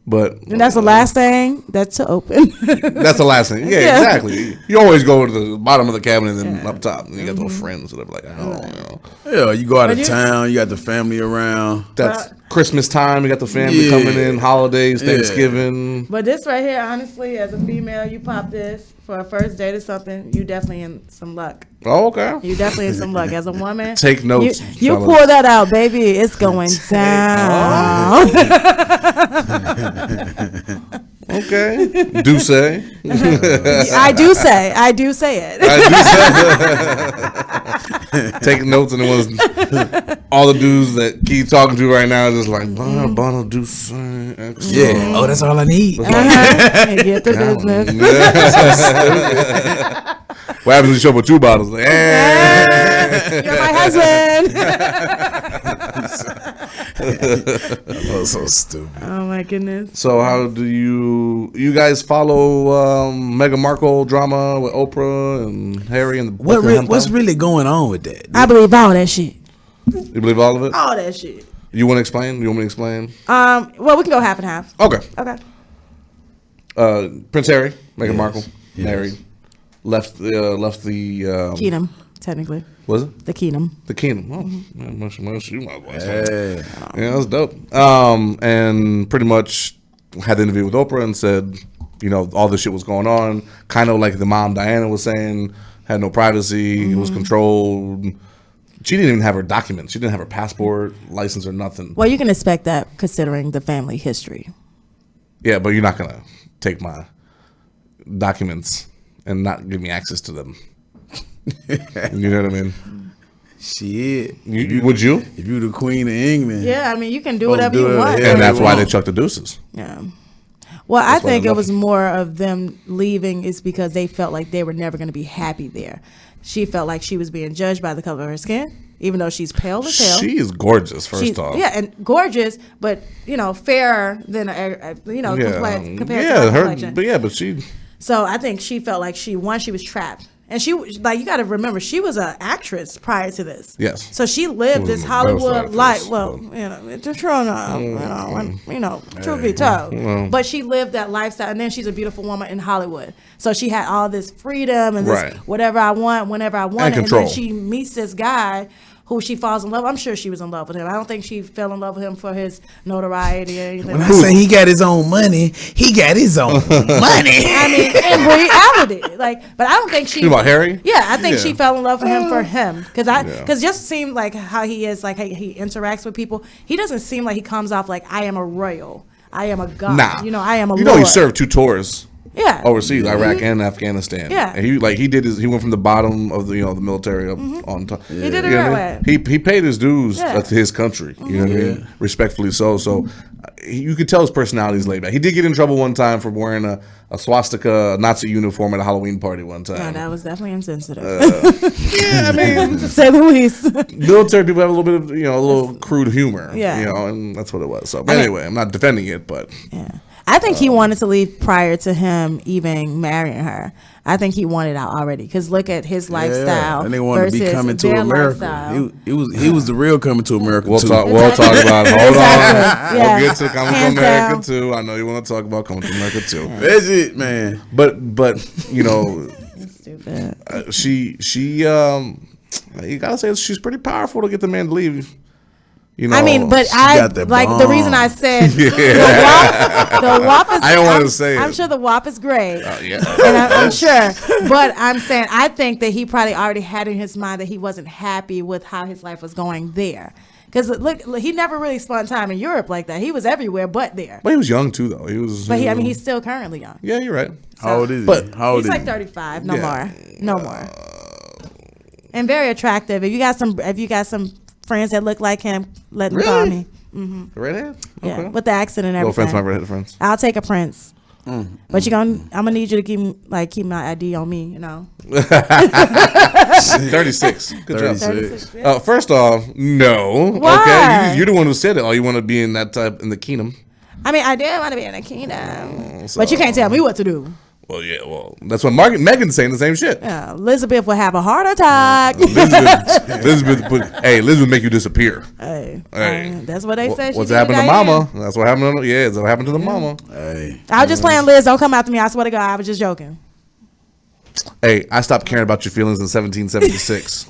S1: But
S3: And that's the last thing that's to open.
S1: that's the last thing. Yeah,
S3: Yeah.
S1: exactly. You always go to the bottom of the cabinet and then up top, and you got those friends that are like, oh, you know.
S2: Yeah, you go out
S3: But
S2: of
S3: you-
S2: town. You got the family around.
S1: That's Christmas time. You got the family
S2: Yeah.
S1: coming in, holidays,
S2: Yeah.
S1: Thanksgiving.
S3: But this right here, honestly, as a female, you pop this for a first date or something, you definitely in some luck.
S1: Oh, okay.
S3: You definitely in some luck. As a woman,
S1: Take notes,
S3: You
S1: fellas.
S3: pour that out, baby. It's going down.
S1: Okay. Do say.
S3: I do say it.
S1: Take notes, and it was all the dudes that keep talking to right now is just like, bottle do say.
S2: Yeah. Oh, that's all I need.
S3: And get the business.
S1: What happens when you show up with 2 bottles? Like, eh.
S3: You're my husband.
S2: Oh, so stupid.
S3: Oh my goodness.
S1: So how do you guys follow Meghan Markle drama with Oprah and Harry and the Buckingham
S2: What's
S1: Palace?
S2: really going on with that?
S3: I believe all that shit.
S1: You believe all of it?
S3: All that shit.
S1: You want to explain? You want me to explain?
S3: Well, we can go half and half.
S1: Okay.
S3: Okay.
S1: Prince Harry, Meghan Markle,
S2: Yes.
S1: married, left the
S3: Kingdom, technically.
S1: was it
S3: The Kingdom.
S1: the kingdom? Oh, man, much you my voice.
S2: Hey.
S1: Yeah, that's dope. And pretty much had the interview with Oprah and said, you know, all this shit was going on, kind of like the mom Diana was saying, had no privacy, it was controlled. She didn't even have her documents. She didn't have her passport, license, or nothing.
S3: Well, you can expect that considering the family history.
S1: Yeah, but you're not gonna take my documents and not give me access to them. You know what I mean?
S2: Shit.
S1: Would you?
S2: If you the queen of England.
S3: Yeah, I mean, you can do
S2: Oh,
S3: whatever
S2: do
S3: you
S2: it,
S3: want.
S2: yeah.
S1: And that's why they
S2: want.
S1: chucked the deuces.
S3: Yeah. Well, I
S1: That's why
S3: think
S1: they
S3: it
S1: left.
S3: was more of them leaving is because they felt like they were never going to be happy there. She felt like she was being judged by the color of her skin, even though she's pale as hell.
S1: She is gorgeous, first
S3: She's-
S1: off.
S3: yeah, and gorgeous, but fairer than compared to her complexion.
S1: But she.
S3: So I think she felt like she was trapped, and she like you got to remember she was an actress prior to this.
S1: Yes.
S3: So she lived
S1: She was
S3: this
S1: a
S3: Hollywood
S1: actress,
S3: life. Well,
S1: but-
S3: it's a true truth be told. But she lived that lifestyle, and then she's a beautiful woman in Hollywood. So she had all this freedom and this
S1: Right.
S3: whatever I want, whenever I want,
S1: And
S3: it. And
S1: control.
S3: then she meets this guy who she falls in love. I'm sure she was in love with him. I don't think she fell in love with him for his notoriety or anything.
S2: When
S3: like
S2: I
S3: that.
S2: say he got his own money, he got his own money.
S3: I mean, in reality, but I don't think she.
S1: You about Harry?
S3: Yeah, I think
S1: Yeah.
S3: she fell in love with him for him because
S1: Yeah.
S3: just seemed like how he is, like how he interacts with people. He doesn't seem like he comes off like I am a royal, I am a god.
S1: Nah.
S3: I am a.
S1: You
S3: lord.
S1: know, he served 2 tours
S3: Yeah.
S1: overseas, Iraq and Afghanistan.
S3: Yeah.
S1: And he went from the bottom of the the military up on top.
S3: He did it
S1: You know
S3: right
S1: what I mean? He paid his dues
S3: Yeah.
S1: to his country. You know what I mean? Respectfully so. So you could tell his personality is laid back. He did get in trouble one time for wearing a swastika Nazi uniform at a Halloween party one time.
S3: Yeah, that was definitely insensitive.
S1: Yeah, I mean,
S3: to say the least.
S1: military people have a little bit of a little crude humor.
S3: Yeah.
S1: And that's what it was. So but anyway, I'm not defending it, but
S3: Yeah. I think he wanted to leave prior to him even marrying her. I think he wanted out already because look at his lifestyle.
S2: and they wanted to be
S3: versus
S2: coming to
S3: their
S2: America.
S3: lifestyle.
S2: He was the real coming to America
S1: we'll
S2: too.
S1: talk about it. Hold
S3: Exactly.
S1: on.
S3: Yeah.
S1: We'll get to coming
S3: Hands
S1: to America
S3: down.
S1: too. I know you want to talk about coming to America too.
S2: That's it, man.
S1: But
S3: Stupid.
S1: she you gotta say she's pretty powerful to get the man to leave. You know,
S3: I mean, but
S2: got that
S3: like the
S2: bomb.
S3: reason I said the WAP is.
S1: I don't want to say
S3: I'm
S1: it.
S3: sure the WAP is great.
S1: Yeah.
S3: And I'm sure, but I'm saying I think that he probably already had in his mind that he wasn't happy with how his life was going there. Because look, he never really spent time in Europe like that. He was everywhere but there.
S1: But he was young too, though. He was.
S3: But I mean, he's still currently young.
S1: Yeah, you're right.
S2: How old is he?
S1: But
S2: How old
S3: He's
S2: is
S3: like
S2: he?
S3: 35, no
S1: Yeah.
S3: more, and very attractive. If you got some friends that look like him, let them call
S1: Really?
S3: me.
S1: Redhead.
S3: Yeah,
S1: Okay.
S3: with the accent and
S1: No
S3: everything.
S1: offense, to my redhead friends.
S3: I'll take a Prince. But I'm gonna need you to keep my ID on me,
S1: 36. Good job.
S2: 36.
S1: First off, no.
S3: Why?
S1: Okay, you're the one who said it. Oh, you want to be in that type in the kingdom?
S3: I mean, I did want to be in a kingdom,
S1: So-
S3: but you can't tell me what to do.
S1: Well, yeah. Well, that's what Megan's saying. The same shit.
S3: Yeah, Elizabeth will have a heart attack.
S1: Elizabeth make you disappear.
S3: Hey,
S1: Hey.
S3: that's what they say.
S1: What's happened to Mama? That's what happened. That's what happened to the Mama.
S2: Hey.
S3: I was just playing, Liz. Don't come after me. I swear to God, I was just joking.
S1: Hey, I stopped caring about your feelings in 1776.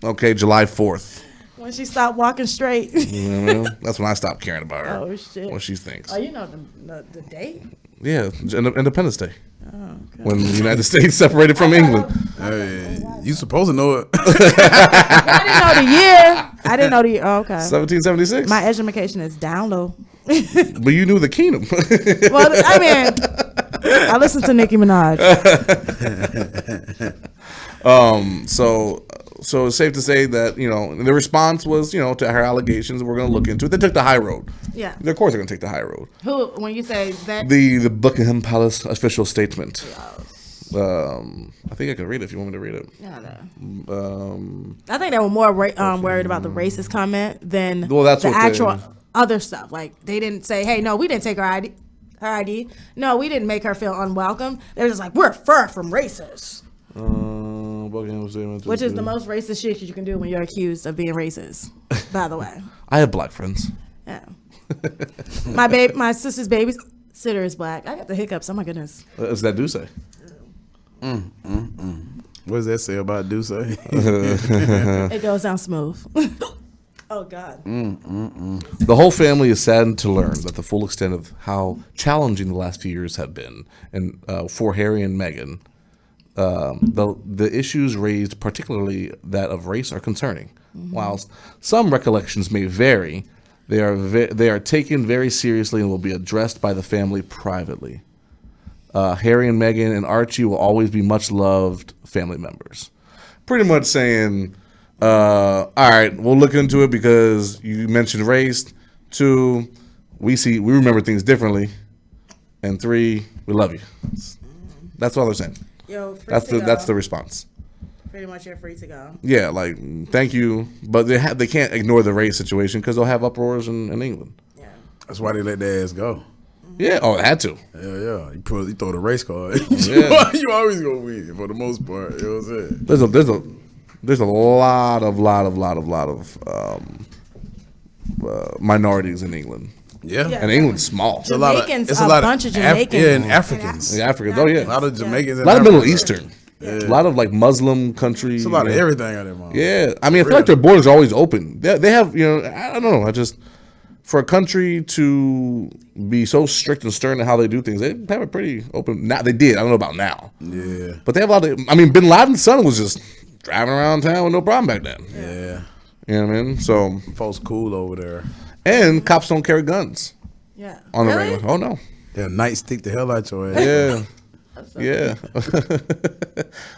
S1: Okay, July 4th.
S3: When she stopped walking straight.
S1: You know, that's when I stopped caring about her.
S3: Oh, shit.
S1: What she thinks.
S3: Oh, you know the date?
S1: Yeah, Independence Day. When the United States separated from England.
S2: Hey, you supposed to know it.
S3: I didn't know the year. I didn't know the year. Oh, okay.
S1: 1776.
S3: My education is down low.
S1: But you knew the kingdom.
S3: Well, I mean, I listened to Nicki Minaj.
S1: So it's safe to say that, the response was, to her allegations, we're going to look into it. They took the high road.
S3: Yeah.
S1: Of course they're going to take the high road.
S3: Who, when you say that,
S1: The Buckingham Palace official statement. I think I can read it if you want me to read it.
S3: I think they were more worried about the racist comment than
S1: Well, that's
S3: the
S1: what they-
S3: actual other stuff. Like they didn't say, "Hey, no, we didn't take her ID. Her ID. No, we didn't make her feel unwelcome." They were just like, "We're far from racist,"
S1: Buckingham statement.
S3: which is the most racist shit you can do when you're accused of being racist. By the way,
S1: I have black friends.
S3: yeah. My sister's babysitter is black. I got the hiccups. Oh my goodness.
S1: As that do say.
S2: What does that say about Duce?
S3: It goes down smooth. Oh God.
S1: The whole family is saddened to learn that the full extent of how challenging the last few years have been, and for Harry and Meghan, the issues raised, particularly that of race, are concerning. Whilst some recollections may vary, they are taken very seriously and will be addressed by the family privately. Harry and Meghan and Archie will always be much loved family members. Pretty much saying, all right, we'll look into it because you mentioned race. 2, we remember things differently. And 3, we love you. That's all they're saying.
S3: Yo,
S1: That's the response.
S3: Pretty much you're free to go.
S1: Yeah, like thank you, but they can't ignore the race situation because they'll have uproars in England.
S3: Yeah.
S2: That's why they let their ass go.
S1: Yeah, they had to.
S2: Yeah. You throw the race card.
S1: Yeah.
S2: you always gonna win for the most part. You know what I'm saying?
S1: There's a lot of minorities in England,
S2: Yeah.
S3: Yeah.
S1: and England's small.
S2: It's a lot of
S3: Jamaicans,
S2: it's
S3: a
S2: a lot
S3: bunch
S2: of
S3: of Jamaicans.
S2: and Africans.
S1: Yeah, Africans. Oh
S2: A
S1: yeah,
S2: lot of Jamaicans.
S1: a
S2: And
S1: lot of Middle
S2: Africans.
S1: Eastern. A lot of like Muslim country.
S2: It's a lot of everything out there, man.
S1: Yeah, I mean, I feel like their borders are always open. They have, I don't know. For a country to be so strict and stern in how they do things, they have a pretty open. Now they did. I don't know about now.
S2: Yeah.
S1: But they have a lot of. I mean, Bin Laden's son was just driving around town with no problem back then.
S2: Yeah.
S1: You know what I mean? So,
S2: Folks cool over there.
S1: and cops don't carry guns
S3: Yeah.
S1: on the
S3: Really?
S1: regular. Oh no.
S2: They'll nightstick the hell out your ass.
S1: Yeah. Yeah.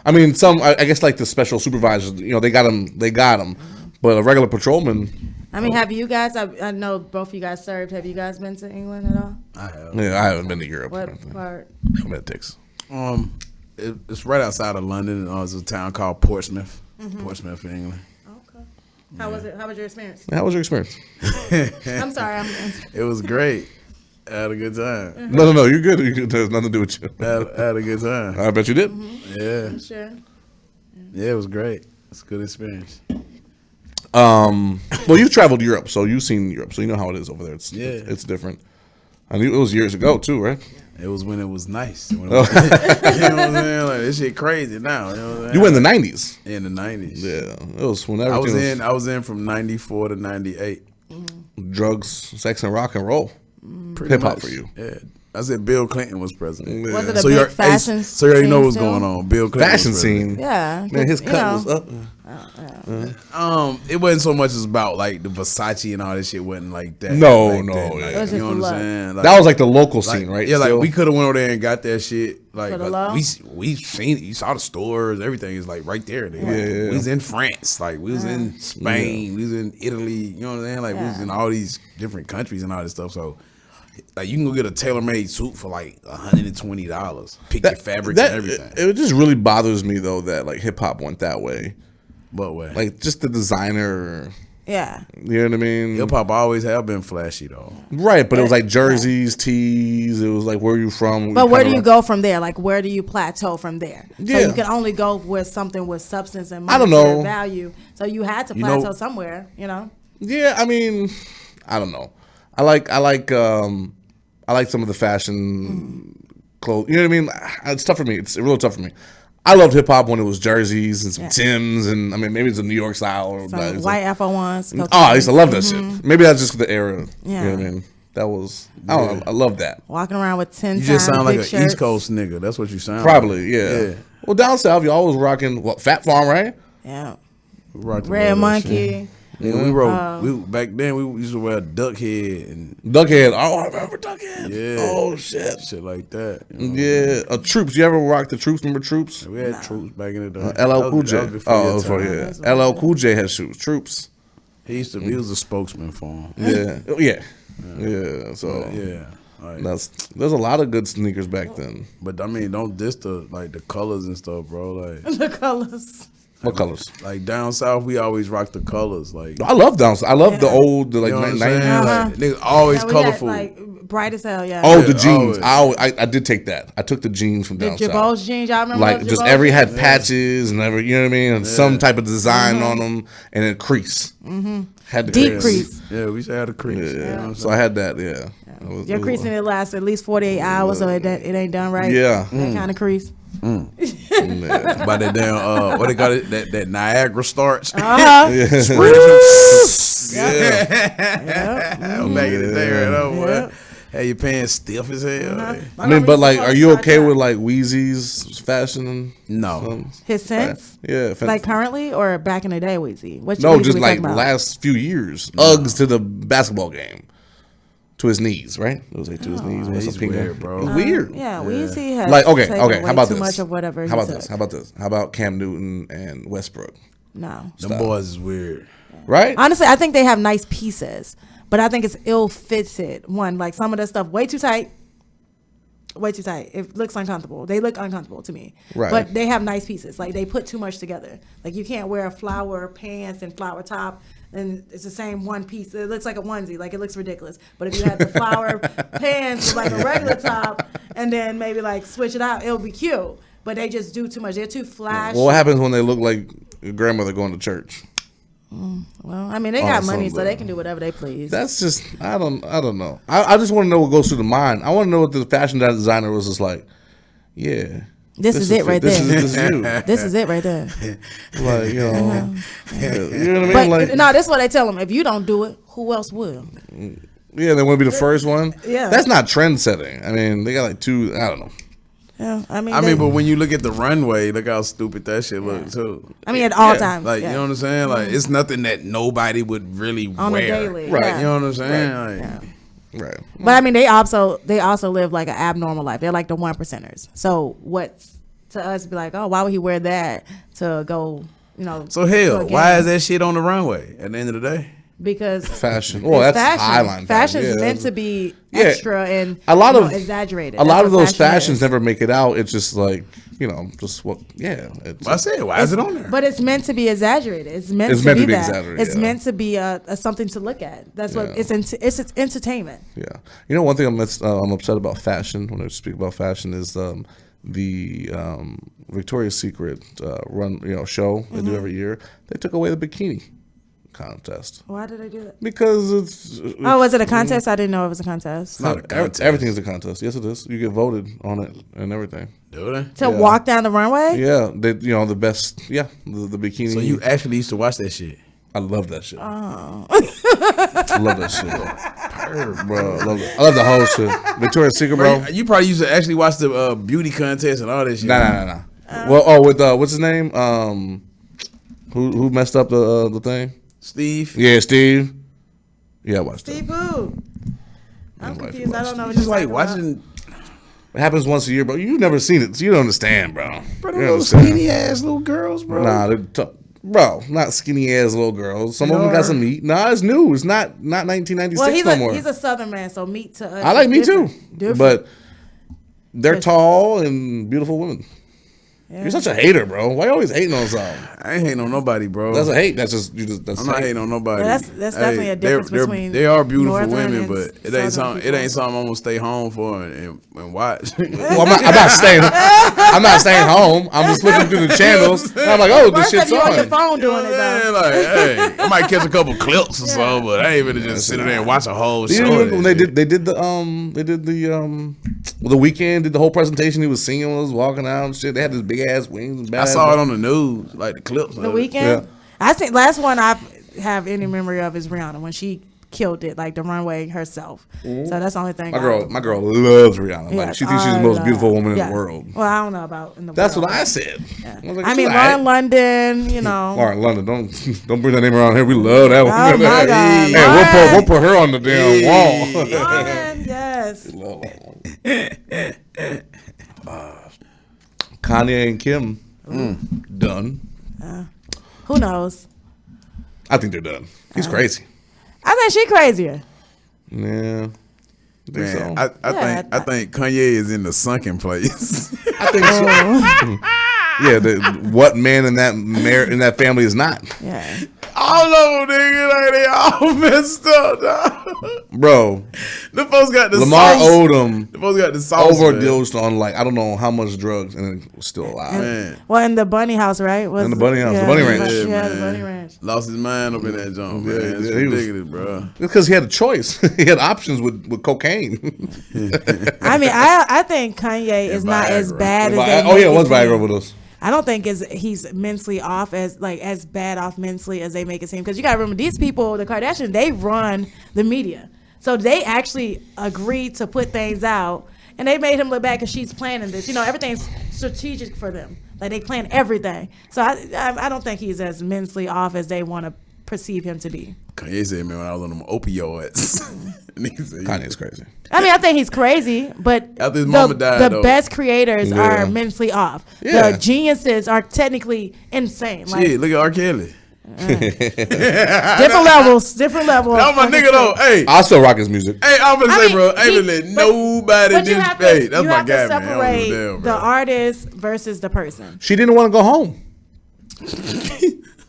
S1: I mean, I guess like the special supervisors, they got them. But a regular patrolman,
S3: I mean, have you guys? I know both of you guys served. Have you guys been to England at all?
S2: I have.
S1: yeah, I haven't been to Europe.
S3: What part?
S1: How many it takes?
S2: It's right outside of London. It's a town called Portsmouth. Portsmouth, England.
S3: Okay. How was it? How was your experience?
S1: How was your experience?
S3: I'm sorry.
S2: It was great. I had a good time.
S1: No, you're good. There's nothing to do with you.
S2: I had a good time.
S1: I bet you did.
S2: Yeah.
S3: Sure.
S2: Yeah, it was great. It's a good experience.
S1: Well, you've traveled Europe, so you've seen Europe, so you know how it is over there. It's different. I knew it was years ago too, right?
S2: It was when it was nice. When it was, you know what I'm saying? Like this shit crazy now. You know what I'm saying?
S1: You were in the 90s.
S2: In the 90s.
S1: Yeah, it was when
S2: I was
S1: everything
S2: I was in from 94 to 98.
S1: drugs, sex, and rock and roll.
S2: Pretty
S1: Hip hop
S2: much.
S1: for you.
S2: Yeah. I said Bill Clinton was president.
S3: Was it a
S2: So
S3: big
S2: you're,
S3: fashion
S2: so you already know
S3: scene
S2: what's
S3: still?
S2: going on. Bill Clinton
S1: Fashion
S2: was president.
S1: scene.
S3: Yeah,
S1: Man, his
S3: you
S1: cut
S3: know.
S1: was up.
S2: It wasn't so much as about like the Versace and all this shit. Wasn't like that.
S1: No,
S2: like
S1: no,
S2: that.
S1: yeah.
S2: Like,
S3: It was
S2: you
S3: just
S2: know what
S3: the
S2: I'm
S3: look.
S2: saying? Like,
S1: That was like the local
S2: like,
S1: scene, right?
S2: Yeah, like
S1: Still?
S2: we could have went over there and got that shit. Like
S3: For the low?
S2: we seen it. You saw the stores. Everything is like right there. Nigga.
S1: Yeah.
S2: We was in France. Like we was in Spain. We was in Italy. You know what I'm saying? Like we was in all these different countries and all this stuff. So. Like you can go get a tailor-made suit for like $120. Pick your fabrics and everything.
S1: It just really bothers me though that like hip hop went that way.
S2: But way,
S1: Like just the designer,
S3: Yeah.
S1: you know what I mean?
S2: hip hop always have been flashy though.
S1: Right, but it was like jerseys, tees. It was like where you from.
S3: But where do you go from there? Like, where do you plateau from there?
S1: Yeah.
S3: So you can only go with something with substance and
S1: I don't
S3: monetary
S1: know.
S3: value. So you had to
S2: You know-
S3: plateau somewhere, you know?
S1: Yeah, I mean, I don't know. I like some of the fashion clothes. You know what I mean? It's tough for me. It's real tough for me. I loved hip hop when it was jerseys and some Timbs, and I mean maybe it's a New York style or
S3: Some
S1: it's
S3: white
S1: like,
S3: FO1s.
S1: I used to love that shit. Maybe that's just the era.
S3: Yeah.
S1: You know what I mean? That was I don't know. I love that.
S3: Walking around with 10
S2: You just sound like
S3: big
S2: an East Coast nigga. That's what you sound.
S1: Probably,
S2: like.
S1: yeah. Well, down south, you always rocking Fat Farm, right?
S3: Yeah.
S2: We rocked the
S3: Red
S2: road,
S3: Monkey.
S2: Yeah, we wrote. We back then we used to wear duck head and
S1: Duckhead. Oh, I remember Duckhead.
S2: yeah.
S1: Oh shit.
S2: shit like that. You know?
S1: Yeah. Troops. You ever rock the Troops? Remember Troops?
S2: We had troops back in the day.
S1: LL Cool J.
S2: That was before
S1: Oh,
S2: your
S1: that was for,
S2: time.
S1: yeah. LL Cool J had shoes. Troops.
S2: He was a spokesman for him.
S1: Yeah. Oh, yeah. Yeah. So
S2: Yeah. Like,
S1: there's a lot of good sneakers back then.
S2: but I mean, don't diss the colors and stuff, bro. Like
S3: The colors.
S1: What colors?
S2: like down south, we always rock the colors. Like
S1: I love down south. I love the old, the like
S2: you know what I'm
S1: 90s.
S2: saying?
S3: Uh-huh.
S2: Like, niggas always
S3: Yeah, we had,
S2: colorful.
S3: like, bright as hell, yeah.
S1: Oh,
S2: Yeah,
S1: the jeans.
S2: always.
S1: I did take that. I took the jeans from
S3: The
S1: down south.
S3: Jabot's jeans, y'all remember
S1: Like
S3: those
S1: just
S3: Jabot
S1: every
S3: jeans?
S1: had patches and every, you know what I mean, and some type of design on them, and then crease. Had the
S3: Deep crease.
S2: Yeah, we used to have the crease. You know what
S1: Yeah.
S2: I'm
S1: So I had that. Yeah. It was-
S3: Your
S1: it was-
S3: creasing it lasts at least 48 hours, so it ain't done right.
S1: Yeah.
S3: That kind of crease.
S1: Yeah.
S2: By that damn what they call it, that Niagara starch.
S3: Uh-huh.
S2: Back in the day, right over.
S3: Yep.
S2: Hey, your pants stiff as hell.
S1: I mean, but like, are you okay with like Wheezy's fashion?
S2: No.
S3: His sense?
S1: Yeah.
S3: Like currently or back in the day, Weezy? What
S1: No,
S3: Weezy
S1: just
S3: we
S1: like
S3: talking about?
S1: last few years. Uggs to the basketball game. To his knees, right? It was like to his knees. With
S2: he's
S1: some pink hair.
S2: weird, bro.
S1: It was weird.
S3: Yeah, Weezy has
S1: Like, okay,
S3: taken
S1: okay.
S3: away
S1: How about
S3: too
S1: this?
S3: much of whatever
S1: How
S3: he
S1: about this?
S3: took.
S1: How about this? How about Cam Newton and Westbrook?
S3: No.
S2: Them boys is weird.
S1: Right?
S3: Honestly, I think they have nice pieces, but I think it's ill-fitted. One, like some of the stuff way too tight. Way too tight. It looks uncomfortable. They look uncomfortable to me.
S1: Right.
S3: But they have nice pieces. Like they put too much together. Like you can't wear flower pants and flower top and it's the same one piece. It looks like a onesie. Like it looks ridiculous. But if you had the flower pants with like a regular top and then maybe like switch it out, it'll be cute. But they just do too much. They're too flashy.
S1: Well, what happens when they look like your grandmother going to church?
S3: Well, I mean, they
S1: Oh,
S3: got money,
S1: some
S3: so they
S1: little-
S3: can do whatever they please.
S1: That's just I don't know. I just want to know what goes through the mind. I want to know what the fashion designer was just like. Yeah,
S3: This is it right
S1: this
S3: there.
S1: This is you.
S3: This is it right there.
S1: Like you know, you know what I mean?
S3: But
S1: Like
S3: no, that's what they tell them. If you don't do it, who else will?
S1: yeah, they want to be the first one.
S3: Yeah.
S1: That's not trend setting. I mean, they got like two. I don't know.
S3: Yeah, I mean,
S2: But when you look at the runway, look how stupid that shit look too.
S3: I mean, at all
S1: yeah,
S3: times,
S2: Like
S3: yeah.
S2: you know what I'm saying? Like it's nothing that nobody would really
S3: On the
S2: wear.
S3: daily,
S1: Right,
S3: yeah.
S2: You know what I'm saying? Like,
S3: Yeah.
S1: Right.
S3: But I mean, they also live like an abnormal life. They're like the 1%ers. So what to us be like? Oh, why would he wear that to go? You know.
S2: So
S3: to
S2: hell,
S3: a
S2: why
S3: game?
S2: is that shit on the runway at the end of the day?
S3: Because
S1: Fashion. Well,
S3: it's
S1: that's
S3: fashion.
S1: eyeline.
S3: Fashion
S1: fashion.
S3: is
S1: Yeah,
S3: meant to be
S1: Yeah.
S3: extra and
S1: a lot of
S3: exaggerated.
S1: A lot
S3: That's
S1: of
S3: what
S1: those
S3: fashion
S1: fashions
S3: is.
S1: never make it out. It's just like just what. Yeah. It's,
S2: I said, why is it on there?
S3: But it's meant to be exaggerated. It's meant
S1: It's
S3: to
S1: meant
S3: be
S1: to be
S3: that.
S1: exaggerated,
S3: It's
S1: yeah.
S3: meant to be a something to look at. That's what
S1: Yeah.
S3: it's entertainment.
S1: Yeah, you know, one thing I'm upset about fashion when I speak about fashion is the Victoria's Secret show they do every year. They took away the bikini contest
S3: Why did they do that?
S1: because it's
S3: Oh, was it a contest? I didn't know it was a contest.
S2: Not a contest.
S1: everything is a contest. Yes, it is. You get voted on it and everything.
S2: Do they?
S3: To walk down the runway?
S1: Yeah, the best. Yeah, the bikini.
S2: So you actually used to watch that shit?
S1: I love that shit.
S3: Oh.
S1: I love that shit, bro. I love the whole shit. Victoria's Secret, bro.
S2: You probably used to actually watch the beauty contest and all that shit.
S1: Nah. Well, with what's his name? Who messed up the thing?
S2: Steve.
S1: Yeah, Steve. Yeah, I watched
S3: Steve
S1: it.
S3: who? I'm confused. I don't know what
S2: Just
S3: you're
S2: like
S3: talking about.
S2: watching,
S1: It happens once a year, bro. You've never seen it, so you don't understand, bro.
S2: bro,
S1: You
S2: them
S1: don't
S2: little
S1: understand.
S2: skinny ass little girls, bro.
S1: Nah, bro, not skinny ass little girls. Some of them got some meat. Nah, it's new. It's not 1996
S3: Well,
S1: no more.
S3: he's a Southern man, so meat to us.
S1: I like
S3: is
S1: meat too,
S3: different.
S1: but they're tall and beautiful women. You're such a hater, bro. Why you always hating on something?
S2: I ain't hating on nobody, bro.
S1: That's a hate. That's just you. That's
S2: I'm not
S1: hate.
S2: hating on nobody.
S3: Well, that's definitely a difference between
S2: They are beautiful
S3: Northern
S2: women,
S3: and
S2: but it
S3: Southern
S2: ain't something. It
S3: people.
S2: ain't something I'm gonna stay home for and watch.
S1: Well, I'm not staying. I'm not staying home. I'm just looking through the channels. And I'm like, oh, this
S3: First
S1: shit's
S3: you on your
S1: on.
S3: phone doing it though.
S2: Like, hey, I might catch a couple clips or so, but I ain't gonna just sit there and watch a whole
S1: You
S2: show.
S1: remember
S2: of
S1: when
S2: that
S1: they
S2: shit.
S1: did the weekend did the whole presentation. He was singing, was walking out and shit. They had this big ass wings and bad.
S2: I saw it on the news, like the clips.
S3: The
S2: of it.
S3: weekend.
S1: Yeah.
S3: I think last one I have any memory of is Rihanna when she killed it, like the runway herself. So that's the only thing.
S1: My girl loves Rihanna.
S3: Yeah,
S1: Like she thinks she's the most beautiful woman in
S3: yeah.
S1: the world.
S3: Well, I don't know about in the
S1: That's
S3: world.
S1: what I said. I, was like,
S3: I mean,
S1: she's all right.
S3: Lauren London, you know.
S1: Lauren London, don't bring that name around here. We love that one.
S3: Oh my God,
S1: Hey,
S3: Lauren.
S1: we'll put her on the damn wall.
S3: Lauren, yes.
S1: Kanye and Kim, done.
S3: Who knows?
S1: I think they're done. He's crazy.
S3: I think she crazier.
S1: Yeah, I think so.
S2: Man, I think Kanye is in the sunken place.
S1: I think so. Yeah, what man in that family is not,
S3: Yeah.
S2: All of them, nigga, like they all messed up, dog.
S1: bro?
S2: The folks got the
S1: Lamar
S2: sauce.
S1: Odom
S2: The folks got the sauce.
S1: overdosed on like I don't know how much drugs and then was still alive.
S2: Man.
S3: Well, in the bunny house, right?
S1: In the bunny house, the bunny ranch.
S3: Yeah, the
S2: man.
S3: bunny ranch.
S2: Lost his mind up in that junk, man.
S1: Yeah,
S2: It's
S1: yeah, he was-
S2: ridiculous, bro.
S1: Because he had a choice. He had options with cocaine.
S3: I mean, I think Kanye is not as
S2: Viagra.
S3: bad as they
S1: Oh yeah,
S3: make
S1: it was
S3: seem.
S1: Viagra with us.
S3: I don't think he's mentally off as bad off mentally as they make it seem. Because you got to remember, these people, the Kardashians, they run the media, so they actually agreed to put things out, and they made him look bad because she's planning this. You know, everything's strategic for them. Like they plan everything. So I don't think he's as mentally off as they want to perceive him to be.
S2: Kanye said, man, when I was on them opioids. Nigga said,
S1: Kanye's crazy.
S3: I mean, I think he's crazy, but
S2: After his mama died,
S3: the
S2: though.
S3: best creators
S1: Yeah.
S3: are mentally off.
S1: Yeah.
S3: The geniuses are technically insane. Like
S2: shit, look at R. Kelly.
S3: different levels.
S2: That was my nigga, though. Hey,
S1: I still rock his music.
S2: hey, I'm gonna
S3: I
S2: say,
S3: mean,
S2: bro, I ain't let nobody
S3: But you
S2: just
S3: have
S2: hey,
S3: to,
S2: that's
S3: you
S2: my
S3: have
S2: guy,
S3: to
S2: man. I don't
S3: separate
S2: give a damn,
S3: the
S2: bro.
S3: artist versus the person.
S1: She didn't want to go home.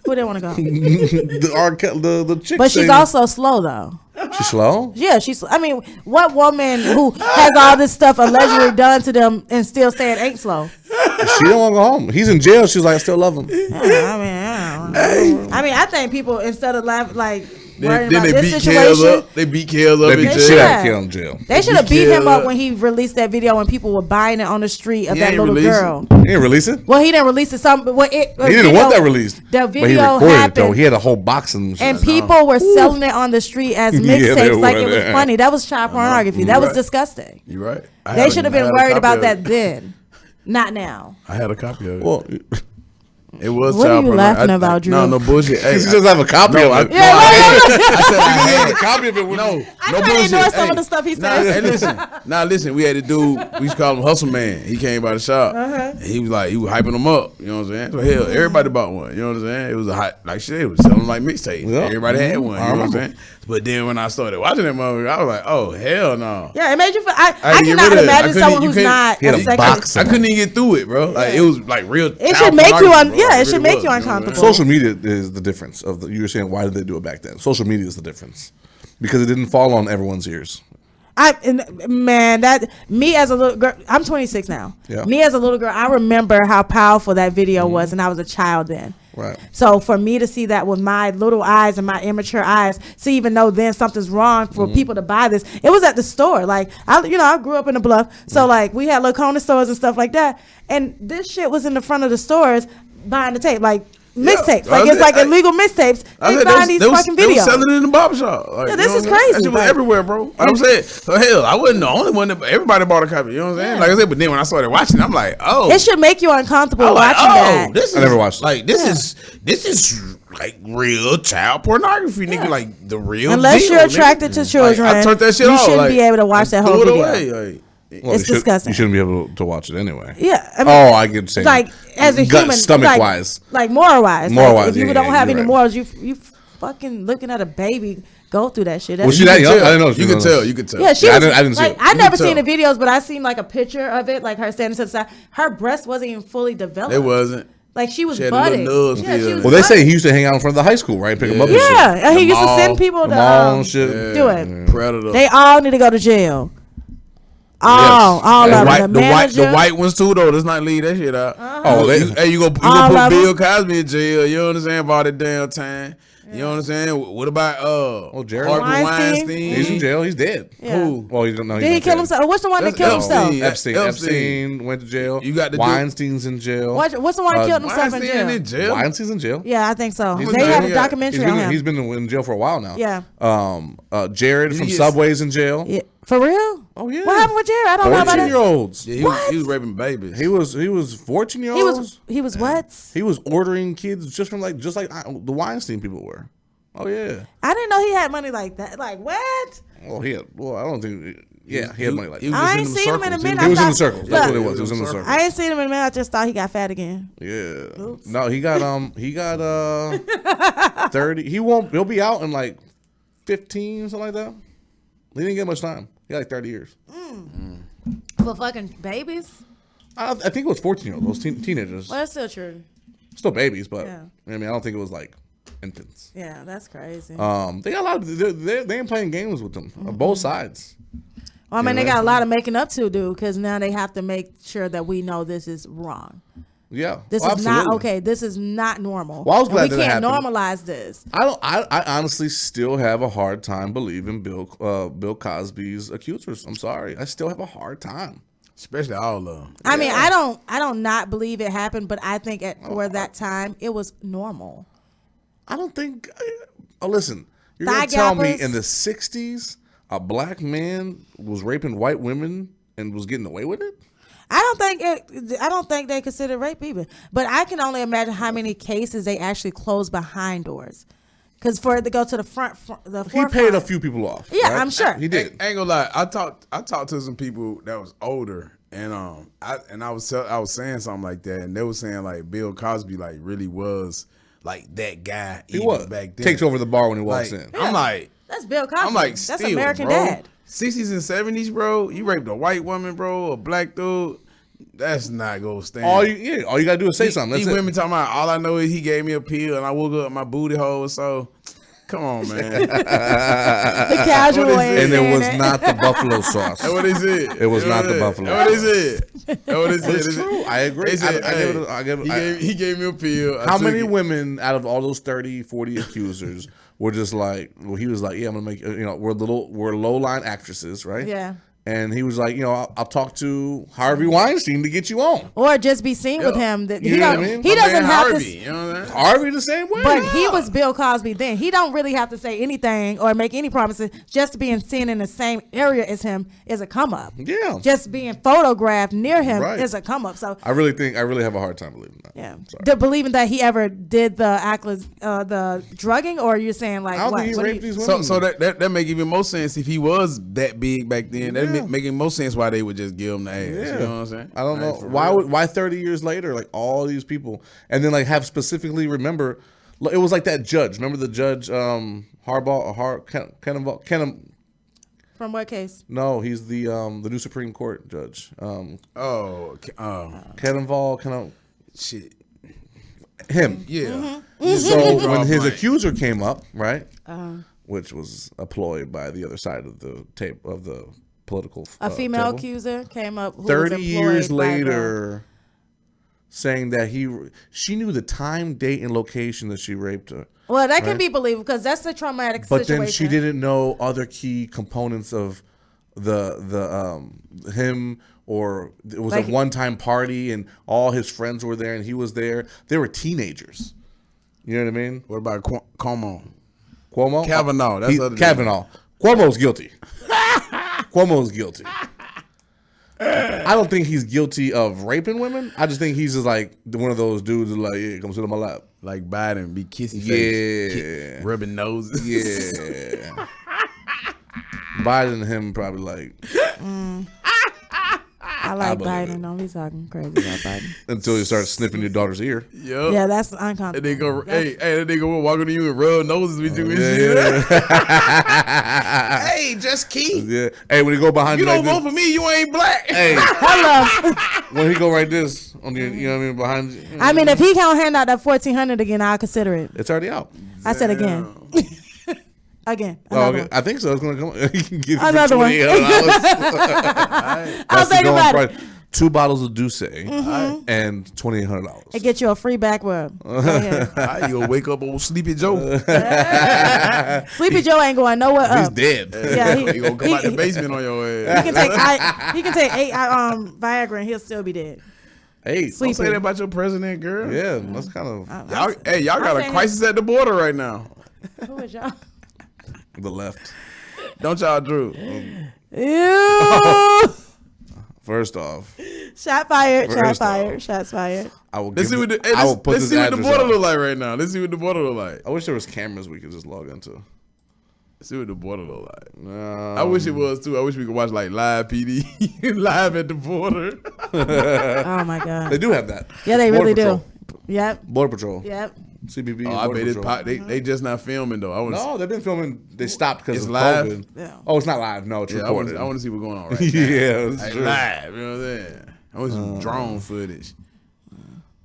S3: Who didn't want to go?
S1: the chick.
S3: But she's
S1: thing-
S3: also slow though.
S1: she's slow.
S3: Yeah, she's. I mean, what woman who has all this stuff allegedly done to them and still saying ain't slow?
S1: She don't want to go home. He's in jail. She's like, I still love him.
S3: I mean, I think people instead of worrying
S2: Then
S3: about
S2: they
S3: this
S2: beat Kels
S3: situation,
S2: up. They beat Kels up
S1: They
S2: in
S1: beat the
S2: jail.
S1: shit
S3: Yeah.
S1: out of Kim in jail.
S3: they should have beat him
S2: Kels
S3: up
S2: up.
S3: when he released that video when people were buying it on the street of
S2: He
S3: that
S2: ain't
S3: little
S2: release it.
S3: girl.
S1: He didn't release it.
S3: Well, he didn't release it.
S1: He didn't want that released.
S3: The
S1: But he
S3: video
S1: recorded it though.
S3: happened.
S1: He had a whole box and
S3: And people were selling it on the street as
S1: Yeah, they
S3: mixtapes, like it
S1: were.
S3: was funny. That was child pornography. That was
S2: Right.
S3: disgusting.
S2: You right.
S3: They should have been worried about that
S2: then.
S3: then, not now.
S2: I had a copy of it.
S1: Well,
S2: It was
S3: What are
S2: child
S3: you
S2: pornography.
S3: laughing about, Drew?
S2: No bullshit. Hey,
S1: he just have a copy
S2: no,
S1: of it.
S3: Yeah,
S2: I said I
S1: He has
S2: had
S1: a copy of it. With
S2: no,
S3: I
S2: no
S3: try to
S2: bullshit.
S3: ignore some
S2: Hey,
S3: of the stuff he
S2: Nah,
S3: says.
S2: hey, listen. We had a dude. We used to call him Hustle Man. He came by the shop. And he was hyping them up. You know what I'm saying? So hell, everybody bought one. You know what I'm saying? It was a hot, like shit. It was selling like mixtapes.
S1: Yeah.
S2: Everybody had one.
S1: I
S2: You know what I'm
S1: remember.
S2: saying? But then when I started watching that motherfucker, I was like, oh hell no.
S3: Yeah, it made you feel. I
S2: had to get
S3: cannot
S2: rid of it. I
S3: imagine
S2: couldn't-
S3: someone
S2: you
S3: who's
S2: can't-
S3: not
S1: He had a
S3: sexually-
S1: box.
S2: I couldn't even get through it, bro. Like it was like real.
S3: It
S2: child
S3: should make you
S2: pornography, bro.
S3: yeah, it
S2: really
S3: should make
S2: was,
S3: you
S2: know what I'm saying?
S3: uncomfortable.
S1: Social media is the difference of the. You were saying why did they do it back then? Social media is the difference because it didn't fall on everyone's ears.
S3: Me as a little girl, I'm 26 now.
S1: Yeah.
S3: Me as a little girl, I remember how powerful that video was, and I was a child then.
S1: Right.
S3: So for me to see that with my little eyes and my immature eyes, to even know then something's wrong for people to buy this, it was at the store. Like I grew up in the Bluff, so like we had little corner stores and stuff like that, and this shit was in the front of the stores buying the tape, like mixtapes. Like it's like illegal mixtapes. They buying these fucking
S2: They was
S3: videos.
S2: selling it in the barbershop. Like,
S3: Yeah, this
S2: you know
S3: is
S2: what I'm saying?
S3: crazy.
S2: That shit was
S3: Like-
S2: everywhere, bro. Like I'm saying, so hell, I wasn't the only one. Everybody bought a copy. You know what I'm saying?
S3: Yeah.
S2: Like I said, but then when I started watching, I'm like, oh,
S3: It should make you uncomfortable
S2: I'm like,
S3: watching that.
S2: This is,
S1: I never watched it.
S2: Like this is like real child pornography, nigga.
S3: Yeah.
S2: Like the real.
S3: Unless
S2: deal,
S3: you're
S2: nigga.
S3: attracted to children,
S2: Like, I turned that shit
S3: you
S2: off.
S3: shouldn't
S2: like,
S3: be able to watch that whole
S2: threw it
S3: video.
S2: away, like,
S1: Well,
S3: It's
S1: you
S3: disgusting.
S1: You shouldn't be able to watch it anyway.
S3: Yeah. I mean,
S1: Oh, I get saying.
S3: like as a human,
S1: stomach
S3: like,
S1: wise.
S3: like moral wise.
S1: Moral-wise,
S3: if you
S1: yeah,
S3: don't
S1: yeah,
S3: have
S1: you're
S3: any
S1: right.
S3: morals, you fucking looking at a baby go through that shit. That's
S1: Was she that young? I didn't know.
S2: You can tell. You can tell.
S3: Yeah, she
S1: Yeah,
S3: was.
S1: I didn't see
S3: like,
S1: it.
S3: I
S2: You
S3: never
S2: can
S3: seen the
S2: tell.
S3: videos, but I seen like a picture of it, like her standing to the side. Her breast wasn't even fully developed.
S2: It wasn't.
S3: Like she was
S2: She had a
S3: budding.
S2: little nose
S3: Yeah, she
S2: still.
S3: was
S1: Well, they say
S3: budding.
S1: he used to hang out in front of the high school, right? Pick him up. And
S3: Yeah,
S1: shit.
S3: and he
S2: The
S3: used to
S2: mall,
S3: send people
S1: The
S3: to
S1: mall and shit.
S3: do it.
S2: Predator.
S3: They all need to go to jail. All
S2: And
S3: of
S2: white,
S3: them.
S2: the
S3: The manager,
S2: white ones too though. Let's not leave that shit out.
S1: Oh, they,
S2: Hey, you go
S3: All
S2: put
S3: of
S2: Bill
S3: them.
S2: Cosby in jail. You know what I'm saying? About that damn time. You know what I'm saying? What about
S1: Jared
S2: Harvey
S3: Weinstein?
S1: he's in jail. He's dead.
S3: Yeah.
S2: Who?
S1: Well, he don't know.
S3: Did he kill himself? What's the one that
S2: That's
S3: killed
S2: Epstein.
S3: himself?
S1: Epstein.
S2: Epstein.
S1: Epstein went to jail.
S2: You got to do-
S1: Weinstein's in jail.
S3: What's the one that killed himself in
S2: Weinstein
S3: jail?
S2: in jail.
S1: Weinstein's in jail.
S3: Yeah, I think so.
S1: He's
S3: They
S1: in
S3: had
S1: jail.
S3: a documentary on him.
S1: He's been in jail for a while now.
S3: Yeah.
S1: Jared from
S2: He is-
S1: Subway's in jail.
S3: Yeah. For real?
S1: Oh yeah.
S3: What happened with Jared? I don't know about it.
S1: 14-year-olds.
S2: Yeah, he was raping babies.
S1: He was 14-year-olds.
S3: He was what?
S1: He was ordering kids just like the Weinstein people were. Oh yeah.
S3: I didn't know he had money like that. Like what?
S1: Well, I don't think. Yeah, he had money like
S2: He was
S1: that.
S2: just
S3: I
S2: in
S3: ain't
S2: the
S3: seen him in a
S2: circles.
S3: minute.
S1: He was in the
S3: thought-
S1: circles. That's
S3: Look,
S1: what it was. He was in the circles.
S3: I ain't seen him in a minute. I just thought he got fat again.
S1: Yeah. No, he got 30. He'll be out in like 15, something like that. He didn't get much time. He got like 30 years.
S3: For fucking babies?
S1: I think it was 14-year-olds. Those teenagers.
S3: Well, that's still true.
S1: Still babies, but
S3: Yeah.
S1: I mean, I don't think it was like infants.
S3: Yeah, that's crazy.
S1: They got a lot of, they ain't playing games with them on both sides.
S3: Well, I mean,
S1: Yeah,
S3: they got a lot of making up to do because now they have to make sure that we know this is wrong.
S1: Yeah.
S3: This
S1: Oh,
S3: is not
S1: absolutely.
S3: okay. This is not normal.
S1: Well, I was
S3: And
S1: glad
S3: we
S1: that
S3: can't
S1: happened.
S3: normalize this.
S1: I honestly still have a hard time believing Bill Cosby's accusers. I'm sorry. I still have a hard time.
S2: Especially all of them.
S3: I mean, I don't not believe it happened, but I think for that time it was normal.
S1: I don't think. Oh, listen. You're
S3: Thigh
S1: gonna tell me
S3: gappers.
S1: in the '60s a black man was raping white women and was getting away with it?
S3: I don't think they consider rape even. But I can only imagine how many cases they actually closed behind doors. Because for it to go to the
S1: He paid a few people off.
S3: Yeah,
S1: right?
S3: I'm sure.
S1: He did.
S2: Ain't gonna lie. I talked to some people that was older, and I was saying something like that, and they were saying like Bill Cosby like really was like that guy.
S1: He
S2: even
S1: was.
S2: back then.
S1: Takes over the bar when he walks
S2: Like,
S1: in.
S2: I'm like,
S3: That's Bill Cosby.
S2: I'm like,
S3: That's
S2: still,
S3: American
S2: bro.
S3: Dad.
S2: 60s and 70s, bro. You raped a white woman, bro, a black dude. That's not gonna stand.
S1: All you gotta do is say something. That's
S2: These
S1: it.
S2: women talking about all I know is he gave me a pill and I woke up my booty hole. So, come on, man.
S3: The casual
S2: What is
S3: way
S2: it?
S3: of
S1: And it
S3: saying
S1: was
S3: it.
S1: not the buffalo sauce.
S2: That's what they said.
S1: It was not the buffalo.
S2: That's what they said. That's what they said.
S1: It's true. I agree.
S2: They said,
S1: I give it. I give it.
S2: he gave me a pill. I
S1: How
S2: took
S1: many
S2: it.
S1: women out of all those 30, 40 accusers were just like, well, he was like, yeah, I'm gonna make, we're low line actresses, right?
S3: Yeah.
S1: And he was like, I'll talk to Harvey Weinstein to get you on.
S3: Or just be seen with him. That
S1: You
S3: he
S1: know
S3: don't,
S1: what I mean?
S3: he
S2: My
S3: doesn't
S2: man
S3: have
S2: Harvey,
S3: to.
S2: you know what I'm saying?
S1: Harvey the same way.
S3: But he was Bill Cosby then. He don't really have to say anything or make any promises. Just being seen in the same area as him is a come up.
S1: Yeah.
S3: Just being photographed near him
S1: Right.
S3: is a come up. So
S1: I really have a hard time believing that.
S3: yeah,
S1: Sorry.
S3: believing that he ever did the drugging, or you're saying like
S1: I don't
S3: what?
S1: think he
S3: What do
S1: raped
S3: you-
S1: these women.
S2: So that make even more sense if he was that big back then. That
S1: Yeah.
S2: make more sense why they would just give him the ass. You know what I'm saying?
S1: I don't know
S2: Like, for
S1: why.
S2: real.
S1: Why 30 years later, like all these people, and then like have specifically remember, it was like that judge. Remember the judge, Kenham.
S3: From what case?
S1: No, he's the new Supreme Court judge. Kenham.
S2: Shit.
S1: Him.
S2: Yeah.
S1: So when his
S2: Right.
S1: accuser came up, right,
S3: Uh-huh.
S1: which was a ploy by the other side of the tape of the political.
S3: A female
S1: table.
S3: accuser came up. Who was
S1: 30
S3: employed
S1: years
S3: by the-
S1: later, saying that she knew the time, date, and location that she raped her.
S3: Well, that can be believable because that's the traumatic
S1: But
S3: situation.
S1: then she didn't know other key components of the him, or it was
S3: Like-
S1: a one-time party and all his friends were there and he was there. They were teenagers. You know what I mean?
S2: What about Cuomo?
S1: Cuomo?
S2: Kavanaugh, that's other
S1: Kavanaugh. Cuomo's guilty. Cuomo's guilty. I don't think he's guilty of raping women. I just think he's just like one of those dudes who's like, yeah, come sit on my lap.
S2: Like Biden, be kissy
S1: Yeah.
S2: face, rubbing noses.
S1: Yeah. Biden and him probably like
S3: I like
S1: believe
S3: Biden.
S1: it.
S3: Don't be talking crazy about Biden.
S1: until you start sniffing your daughter's ear.
S2: Yup.
S3: Yeah, that's
S2: And
S3: uncomfortable.
S2: they go,
S3: That's-
S2: hey, that nigga will walk into you and rub noses with you and shit.
S1: Yeah.
S2: Hey, just Keith.
S1: Yeah. Hey, when he go behind
S2: You
S1: you,
S2: don't
S1: like
S2: vote for me, you ain't black.
S1: this, hey,
S3: Hello.
S1: when he go like this on your, you know what I mean, behind you,
S3: I mean, if he can't hand out that $1,400 again, I'll consider it.
S1: it's already out.
S3: I said again. Again.
S1: Oh,
S3: Another
S1: okay. I think so. It's gonna come. You can get it for
S3: Another one.
S1: $28.
S3: one. I'll
S1: That's the
S3: think
S1: going
S3: about it.
S1: price. 2 bottles of Douce and $2,800.
S3: And get you a free back rub. Go ahead.
S2: You gonna wake up old Sleepy Joe.
S3: Sleepy Joe ain't going nowhere
S1: He's
S3: up.
S1: dead.
S3: Yeah,
S2: He gonna come out the basement on your
S3: He
S2: ass.
S3: can take 8 Viagra and he'll still be dead.
S1: Hey,
S2: Don't say that about your president, girl.
S1: yeah, that's kind of
S2: Y'all got a
S3: saying
S2: crisis at the border right now.
S3: Who is y'all?
S1: the left.
S2: Don't y'all, Drew?
S3: Ew.
S1: First off,
S3: Shot fired. Shot
S1: First
S3: fired.
S1: off.
S3: Shots fired.
S1: I will.
S2: Let's
S1: give
S2: see what
S1: it-
S2: the, hey,
S1: I will put
S2: let's
S1: this
S2: see what the
S1: address
S2: border
S1: up.
S2: look like right now. Let's see what the border look like.
S1: I wish there was cameras we could just log into.
S2: Let's see what the border look like.
S1: I
S2: I wish it was too. I wish we could watch like live PD live at the border.
S3: Oh my god.
S1: They do have that.
S3: Yeah, they really
S1: Border
S3: do. Yep.
S1: Border Patrol.
S3: Yep.
S1: CBP.
S2: Oh,
S1: and
S2: I
S1: Border
S2: bet it's
S1: Patrol.
S2: they just not filming though. I want to.
S1: No, they've been filming. They stopped because
S2: It's
S1: of
S2: live?
S1: COVID.
S3: Yeah.
S1: Oh, it's not live. No, it's
S2: Yeah, I
S1: recorded.
S2: want to see what's going on right now.
S1: Yeah, it's
S2: Like,
S1: true.
S2: live. You know what I'm saying? I want some drone footage.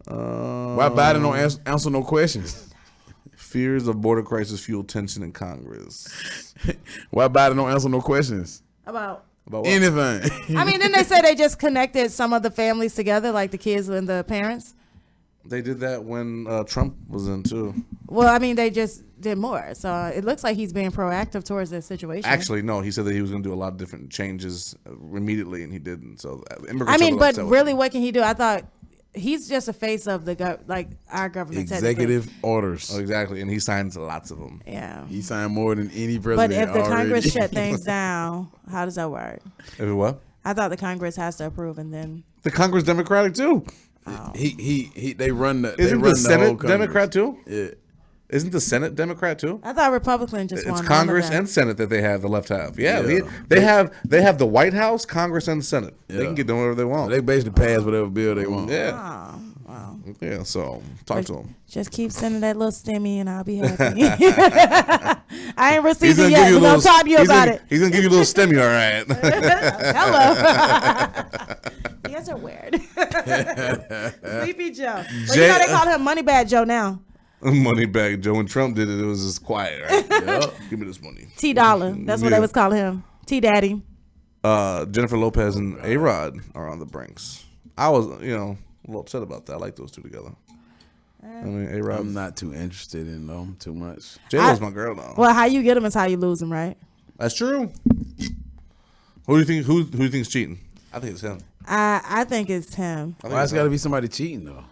S2: Why Biden don't answer no questions?
S1: Fears of border crisis fuel tension in Congress.
S2: Why Biden don't answer no questions?
S3: About.
S1: About what?
S2: Anything.
S3: I mean, then they say they just connected some of the families together, like the kids and the parents.
S1: They did that when Trump was in too.
S3: Well, I mean, they just did more. So it looks like he's being proactive towards this situation.
S1: Actually, no. He said that he was going to do a lot of different changes immediately, and he didn't. So immigrants
S3: I
S1: are
S3: mean,
S1: a little
S3: but
S1: upset with
S3: really,
S1: him.
S3: what can he do? I thought he's just a face of the our government. technically.
S2: Executive orders.
S1: Oh, exactly, and he signs lots of them.
S3: Yeah.
S2: He signed more than any
S3: But
S2: president.
S3: if the
S2: already.
S3: Congress shut things down, how does that work?
S1: If it what?
S3: I thought the Congress has to approve, and then
S1: The Congress Democratic too.
S2: he they run the they
S1: Isn't
S2: run
S1: the
S2: whole
S1: Senate
S2: Congress.
S1: Democrat too?
S2: Yeah.
S1: Isn't the Senate Democrat too?
S3: I thought Republican just won.
S1: It's
S3: none of
S1: Congress
S3: that.
S1: and Senate that they have. The left have. Yeah,
S2: Yeah.
S1: they have the White House, Congress, and the Senate. They
S2: Yeah.
S1: can get them whatever they want.
S2: They basically pass whatever bill they want.
S1: Yeah,
S3: Oh, wow.
S1: yeah. So talk to them.
S3: Just keep sending that little stimmy, and I'll be happy. I ain't received
S1: He's
S3: it
S1: gonna
S3: yet.
S1: give you
S3: We're
S1: a
S3: gonna
S1: little.
S3: talk to you
S1: he's
S3: about
S1: gonna,
S3: it.
S1: He's gonna give you a little stimmy. All right.
S3: Hello. You guys are weird. Sleepy Joe. Well, you know they call him Moneybag Joe now.
S1: Moneybag Joe. When Trump did it, it was just quiet. Right? Give me this money.
S3: T Dollar. That's what
S1: Yeah.
S3: they was calling him. T Daddy.
S1: Jennifer Lopez and A Rod are on the brinks. I was, a little upset about that. I like those two together. I mean, A Rod.
S2: I'm not too interested in them too much.
S1: J Lo's my girl now.
S3: Well, how you get him is how you lose him, right?
S1: That's true. Who do you think? Who do you think's cheating? I think it's him.
S3: I think it's him.
S1: I think
S2: Why
S1: it's
S2: it's got to be somebody cheating though?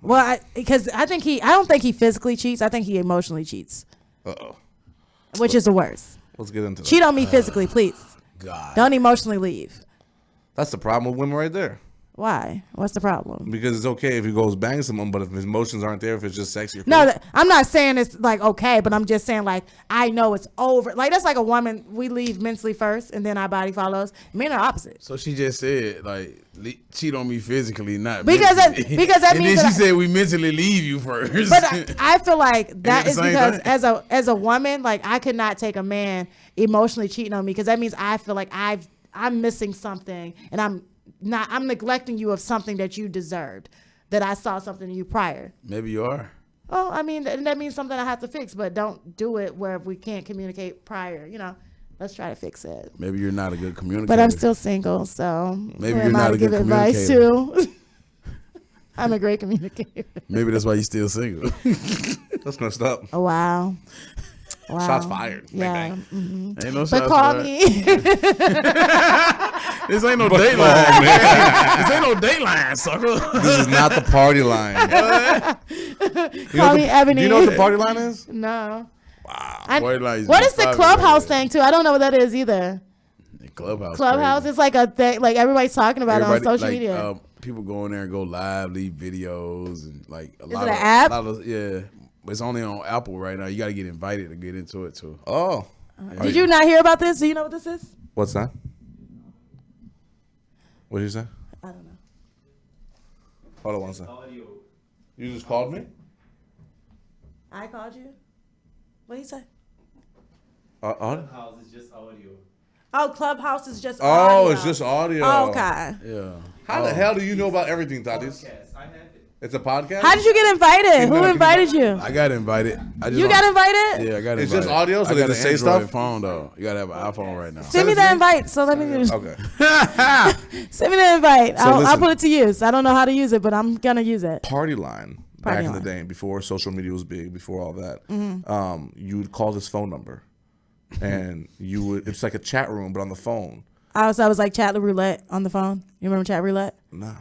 S3: Well, because I don't think he physically cheats. I think he emotionally cheats,
S1: Uh-oh.
S3: which is the worst.
S1: Let's get into that.
S3: Cheat on me physically, please.
S2: God.
S3: Don't emotionally leave.
S1: That's the problem with women right there.
S3: Why? What's the problem?
S1: Because it's okay if he goes bang someone, but if his emotions aren't there, if it's just sex, you're
S3: No,
S1: cool.
S3: I'm not saying it's like okay, but I'm just saying like I know it's over. Like that's like a woman. We leave mentally first, and then our body follows. Men are opposite.
S2: So she just said like cheat on me physically, not
S3: Because that-
S2: mentally.
S3: because that
S2: and
S3: means
S2: then she
S3: that
S2: said we mentally leave you first.
S3: But I feel like that
S2: the
S3: is
S2: same
S3: because
S2: thing.
S3: as a woman, like I could not take a man emotionally cheating on me because that means I feel like I'm missing something and I'm neglecting you of something that you deserved, that I saw something in you prior.
S2: Maybe you are.
S3: Oh, I mean, and that means something I have to fix, but don't do it where we can't communicate prior. Let's try to fix it.
S2: Maybe you're not a good communicator.
S3: But I'm still single, so
S2: Maybe
S3: who
S2: you're
S3: am I
S2: not
S3: to
S2: a
S3: give
S2: good
S3: advice to? I'm a great communicator.
S2: Maybe that's why you still single.
S1: That's messed up.
S3: Oh, wow. Wow.
S1: Shots fired. Bang,
S3: Yeah.
S1: bang.
S2: Ain't no
S3: But
S2: shots
S3: call
S2: fired.
S3: me.
S2: This ain't no
S1: But
S2: dateline.
S1: call me.
S2: This ain't no dateline, sucker.
S1: This is not the party line.
S3: Call me Ebony.
S1: Do you know what the party line is?
S3: No.
S1: Wow.
S2: Party line
S3: What is the
S2: popular,
S3: Clubhouse
S2: man.
S3: thing, too? I don't know what that is either.
S2: Clubhouse.
S3: Clubhouse
S2: crazy.
S3: is like a thing, like everybody's talking about it on
S2: Everybody,
S3: social
S2: like,
S3: media.
S2: People go in there and go live, leave videos, and like a
S3: Is
S2: lot
S3: it
S2: of
S3: an app?
S2: lot of, yeah. But it's only on Apple right now. You got to get invited to get into it too.
S1: Oh.
S3: Did you not hear about this? Do you know what this is?
S1: What's that? What did you say?
S3: I don't know.
S1: Hold on one second. You just called me?
S3: I called you? What did you say?
S4: Clubhouse is just audio.
S3: Oh, Clubhouse is just
S1: Oh,
S3: audio.
S1: it's just audio.
S3: Oh, okay.
S2: Yeah.
S1: How the hell do you know about everything, Tatis?
S4: Podcast. I have it.
S1: It's a podcast?
S3: How did you get invited? Who
S1: know,
S3: invited you?
S2: I got invited.
S3: You got invited?
S2: Yeah, I got
S1: It's
S2: invited.
S1: just audio, so
S2: I
S1: they
S2: got
S1: just
S2: an
S1: say
S2: Android
S1: stuff?
S2: phone though. You gotta have an iPhone right now.
S3: Send me the invite. So let me
S1: Okay.
S3: send me the invite. I'll
S1: listen.
S3: put it to use. I don't know how to use it, but I'm gonna use it.
S1: Party line. Back
S3: Party
S1: in the
S3: line.
S1: day, before social media was big, before all that, you would call this phone number, and you would. It's like a chat room, but on the phone.
S3: I was like chat roulette on the phone. You remember chat roulette?
S1: Nah.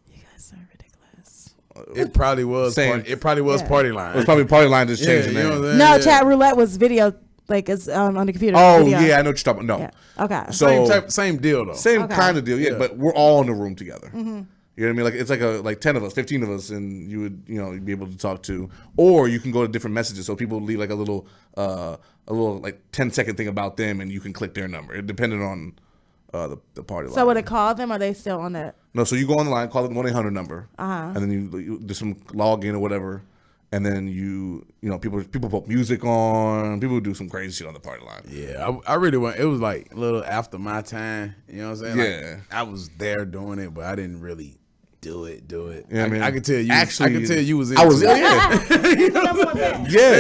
S3: You guys are ridiculous.
S2: It probably was.
S1: Same.
S2: Party, it probably was
S3: Yeah.
S2: party
S1: It
S2: line.
S1: was probably party line just
S2: Yeah,
S1: changed the
S2: you know
S1: name.
S2: what I'm
S3: No,
S2: saying? Yeah.
S3: chat roulette was video, like it's on the computer.
S1: Oh
S3: video.
S1: yeah, I know what you're talking about. No.
S3: Yeah. Okay.
S1: So
S2: Same deal though.
S1: same
S3: Okay.
S1: kind of deal, yeah,
S2: Yeah.
S1: but we're all in a room together. You know what I mean? Like it's like 10 of us, 15 of us, and you would you'd be able to talk to, or you can go to different messages. So people leave like a little like 10-second thing about them, and you can click their number. It depended on the party line.
S3: So would it call them? Or are they still on that?
S1: No, so you go on the line, call the 1-800 number, and then you do some login or whatever, and then people put music on, people do some crazy shit on the party line.
S2: Yeah, I really went. It was like a little after my time. You know what I'm saying?
S1: Yeah.
S2: Like, I was there doing it, but I didn't really do it.
S1: Yeah, man.
S2: I can tell you.
S1: Actually,
S2: I can tell you was.
S1: I was
S2: into it.
S1: yeah.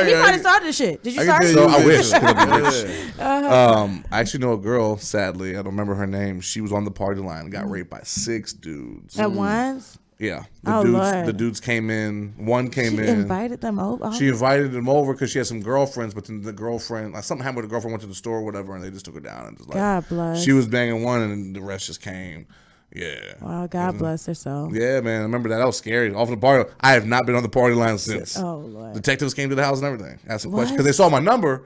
S3: Hey, you
S2: I
S3: probably started this shit. Did you
S2: can
S3: start?
S2: tell
S3: it?
S1: So
S2: you
S1: I
S2: was
S1: wish.
S2: into
S1: 'cause I'd be
S2: it.
S1: rich.
S2: Yeah.
S1: I actually know a girl, sadly, I don't remember her name. She was on the party line and got raped by 6 dudes.
S3: At once?
S1: Yeah.
S3: Oh, Lord.
S1: The dudes came in. One came
S3: She
S1: in.
S3: invited them over.
S1: She invited them over because she had some girlfriends, but then the girlfriend, like something happened with the girlfriend, went to the store or whatever, and they just took her down and just like
S3: God bless.
S1: she was banging one, and the rest just came. Yeah.
S3: Wow, God bless her soul.
S1: Yeah, man. I remember that. That was scary. Off the party. I have not been on the party line since.
S3: Oh, Lord.
S1: Detectives came to the house and everything. Asked some
S3: What?
S1: questions because they saw my number,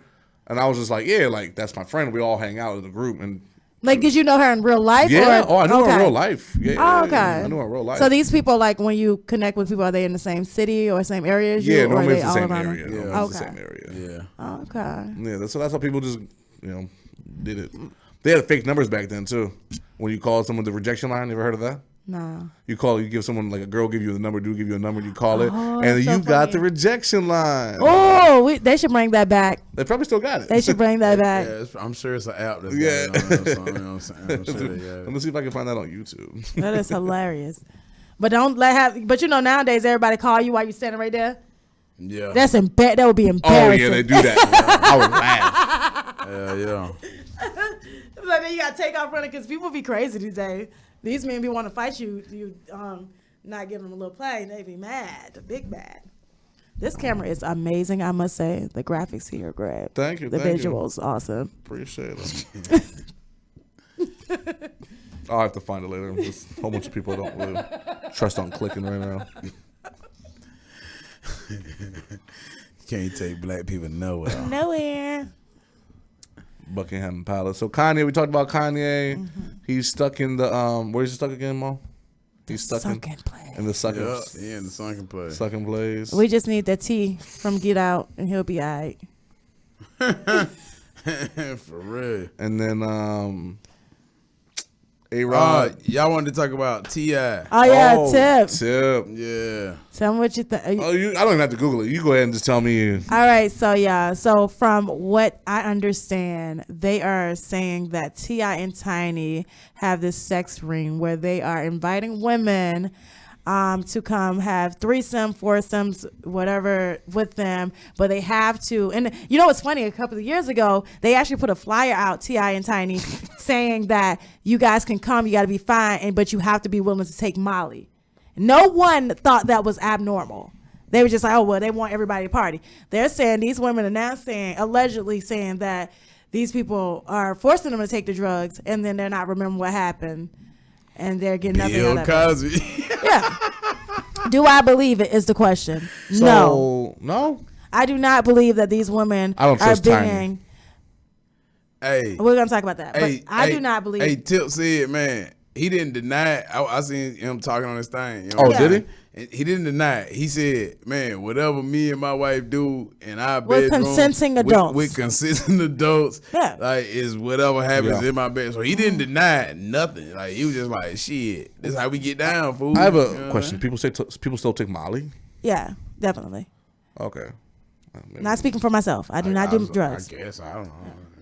S1: and I was just like, yeah, like that's my friend. We all hang out in the group, and
S3: Like, did you know her in real life?
S1: yeah.
S3: Or?
S1: I knew her
S3: Okay.
S1: in real life. Yeah.
S3: Oh, okay.
S1: I knew her in real life.
S3: So these people, like, when you connect with people, are they in the same city or same area as you?
S1: yeah,
S3: or are
S1: normally
S3: they
S1: it's the
S3: all
S1: same
S3: around?
S1: area.
S2: Yeah.
S1: Normally it's the
S3: Okay.
S1: same area.
S2: Yeah.
S3: Oh, okay.
S1: Yeah, that's how people just did it. They had fake numbers back then too. When you call someone the rejection line, you ever heard of that?
S3: No.
S1: You give someone like a girl give you the number, dude give you a number, you call it,
S3: Oh,
S1: and
S3: that's so
S1: you got
S3: funny.
S1: the rejection line.
S3: Oh, they should bring that back.
S1: They probably still got it.
S3: They should bring that back.
S2: Yeah, I'm sure it's an app that's
S1: Yeah.
S2: got it on it or something, you know what I'm saying? I'm sure they got
S1: Let
S2: it.
S1: me see if I can find that on YouTube.
S3: That is hilarious. But but nowadays everybody call you while you're standing right there.
S2: Yeah.
S3: That would be
S1: Oh
S3: embarrassing.
S1: yeah, they do that. I would laugh.
S2: Yeah.
S3: Like, then you gotta take off running because people be crazy these days. These men be want to fight you. You not give them a little play. They be mad, big mad. This camera is amazing, I must say. The graphics here are great.
S1: Thank you.
S3: The
S1: thank you.
S3: visuals awesome.
S1: Appreciate it. I'll have to find it later. There's a whole bunch of people I don't really trust on clicking right now.
S2: Can't take black people nowhere.
S3: Nowhere.
S1: Buckingham Palace. So Kanye, we talked about Kanye. He's stuck in the where is he stuck again, Mo? He's stuck
S3: Sunken place.
S1: in the sucking
S2: Yeah, yeah, in the sunken place.
S1: sucking blaze.
S3: We just need the T from Get Out, and he'll be all right.
S2: For real.
S1: And then A-Rod.
S2: Y'all wanted to talk about T.I.
S3: Oh, yeah, Tip.
S1: Tip.
S2: Yeah.
S3: Tell me what you think.
S1: Oh, I don't even have to Google it. You go ahead and just tell me.
S3: All right, so from what I understand, they are saying that T.I. and Tiny have this sex ring where they are inviting women to come have foursomes, whatever with them, but they have to. And you know what's funny? A couple of years ago, they actually put a flyer out, T.I. and Tiny, saying that you guys can come, you got to be fine, but you have to be willing to take Molly. No one thought that was abnormal. They were just like, oh, well, they want everybody to party. They're saying, these women are now saying, allegedly saying that these people are forcing them to take the drugs, and then they're not remembering what happened, and they're getting nothing
S2: Bill
S3: out of it.
S2: Cosby.
S3: Yeah. Do I believe it is the question.
S1: So, no.
S3: I do not believe that these women
S1: I don't
S3: are
S1: trust
S3: being...
S1: Tiny.
S2: Hey.
S3: We're going to talk about that.
S2: Hey,
S3: but I do not believe...
S2: Hey, Tip said, man, he didn't deny it. I seen him talking on his thing. You know
S1: Oh,
S2: what I'm
S1: did
S2: saying? He didn't deny it. He said, man, whatever me and my wife do in our
S3: With
S2: bedroom.
S3: consenting adults.
S2: With consenting adults.
S3: Yeah.
S2: Like, is whatever happens
S1: Yeah.
S2: in my bed. So he didn't deny nothing. Like, he was just like, shit, this is how we get down, fool.
S1: I have
S2: You
S1: a
S2: know what
S1: question.
S2: I
S1: People still take Molly?
S3: Yeah, definitely.
S1: Okay.
S3: Not speaking for myself. I do not do drugs.
S2: I guess, I don't know.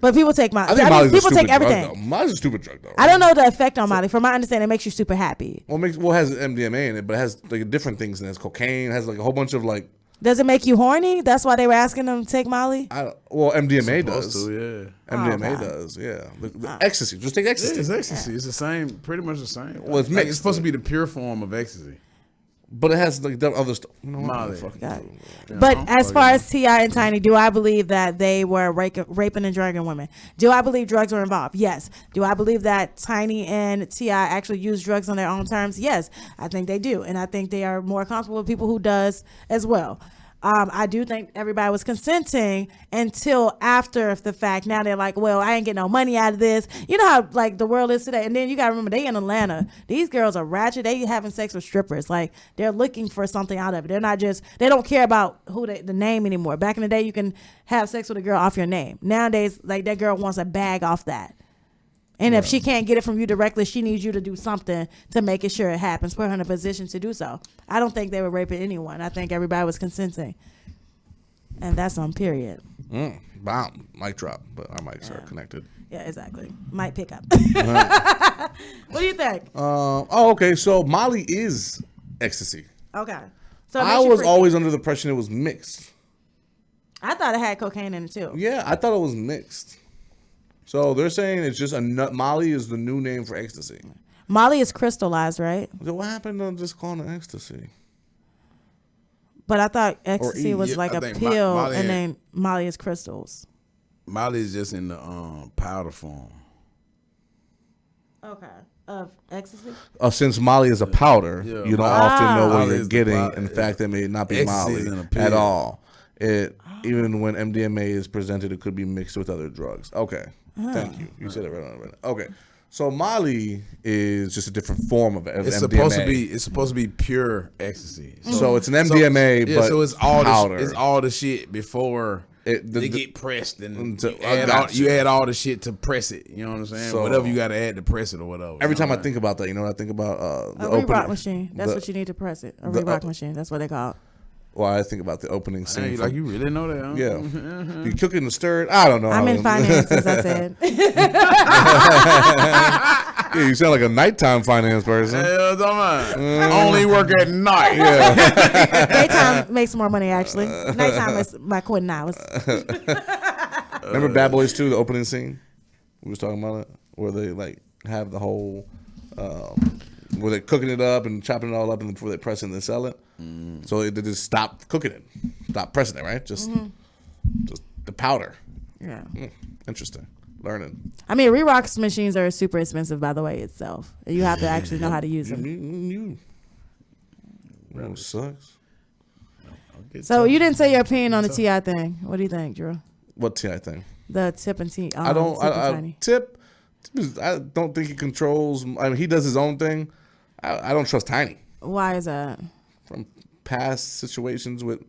S3: But people take
S1: I think Molly's a
S3: people
S1: stupid
S3: take everything.
S1: drug, though. Molly's a stupid drug, though.
S3: I don't know the effect on Molly. From my understanding, it makes you super happy.
S1: Well, it has MDMA in it, but it has like different things in it. It has cocaine. It has like a whole bunch of like.
S3: Does it make you horny? That's why they were asking them to take Molly?
S1: MDMA does.
S2: Supposed to, yeah.
S1: MDMA
S3: okay.
S1: does, yeah. The ecstasy. Just take ecstasy.
S2: It's ecstasy. It's the same, pretty much the same.
S1: Well, it's
S2: Like,
S1: mixed,
S2: it's supposed to
S1: but-
S2: be the pure form of ecstasy.
S1: But it has like the other stuff. You know what?
S2: Molly.
S1: Fuck it.
S3: Got it.
S2: Yeah,
S3: But
S2: I'm
S3: as
S2: fucking-
S3: far as T.I. and Tiny, do I believe that they were raping and drugging women? Do I believe drugs were involved? Yes. Do I believe that Tiny and T.I. actually use drugs on their own terms? Yes. I think they do. And I think they are more comfortable with people who does as well. I do think everybody was consenting until after the fact. Now they're like, well, I ain't getting no money out of this. You know how like the world is today. And then you got to remember, they in Atlanta. These girls are ratchet. They having sex with strippers. Like they're looking for something out of it. They're not just, they don't care about the name anymore. Back in the day, you can have sex with a girl off your name. Nowadays, like that girl wants a bag off that. And if she can't get it from you directly, she needs you to do something to make it sure it happens, put her in a position to do so. I don't think they were raping anyone. I think everybody was consenting. And that's on period.
S1: Bam. Mic drop. But our mics are connected.
S3: Yeah, exactly. Might pick up. What do you think?
S1: Okay. So Molly is ecstasy.
S3: Okay. So it
S1: I
S3: makes you
S1: was
S3: freaky.
S1: always under the impression it was mixed.
S3: I thought it had cocaine in it too.
S1: Yeah, I thought it was mixed. So they're saying it's just Molly is the new name for ecstasy.
S3: Molly is crystallized, right?
S1: So what happened to just calling it ecstasy?
S3: But I thought ecstasy
S1: E.
S3: was
S2: Yeah,
S3: like
S2: I
S3: a
S2: think
S3: pill,
S2: Molly
S3: and
S2: ain't-
S3: then Molly is crystals.
S2: Molly is just in the powder form.
S3: Okay. Of ecstasy?
S1: Since Molly is a powder,
S2: Yeah,
S1: you don't
S2: Molly-
S1: often know what
S2: Molly
S1: you're
S2: is the
S1: getting.
S2: powder,
S1: In
S2: yeah.
S1: fact, it may not be
S2: Ecstasy
S1: Molly
S2: is in a pill.
S1: at all. Even when MDMA is presented, it could be mixed with other drugs. Okay, thank you. You said it right on the minute. Okay, so Molly is just a different form of
S2: It's
S1: MDMA.
S2: supposed to be pure ecstasy.
S1: So it's an MDMA, but
S2: so it's all
S1: powder.
S2: it's all the shit before
S1: The-
S2: they
S1: the-
S2: get pressed, and
S1: So,
S2: you
S1: I
S2: add,
S1: got you.
S2: you add all the shit to press it. You know what I'm saying?
S1: So-
S2: Whatever you got to add to press it or whatever.
S1: Every
S2: you know
S1: time I
S2: what
S1: think about that, you know what I think about? The
S3: A
S1: opening.
S3: Reebok machine. That's
S1: the-
S3: what you need to press it. A
S1: the-
S3: Reebok machine. That's what they call it.
S1: Well, I think about the opening
S2: I
S1: scene.
S2: mean,
S1: from-
S2: like you really know that? Huh?
S1: yeah, you cook it and stir it. I don't know.
S3: I'm in finances, I said.
S1: Yeah, you sound like a nighttime finance person.
S2: Hell, don't mind. Only work at night.
S3: Daytime makes more money, actually. Nighttime is my quitting hours.
S1: Remember Bad Boys 2, the opening scene? We was talking about it, where they like have the whole, where they're cooking it up and chopping it all up, and before they press it and they sell it. So they just stop cooking it, stop pressing it, right? Just the powder.
S3: Yeah.
S1: Interesting. Learning.
S3: I mean, Reebok machines are super expensive, by the way, itself. You have to actually know how to use them.
S1: That sucks.
S3: So you didn't say your opinion on the T.I. thing. What do you think, Drew?
S1: What T.I. thing?
S3: The Tip and T.
S1: I don't.
S3: Tip and Tiny.
S1: Tip. I don't think he controls. I mean, he does his own thing. I don't trust Tiny
S3: Why is that?
S1: from past situations with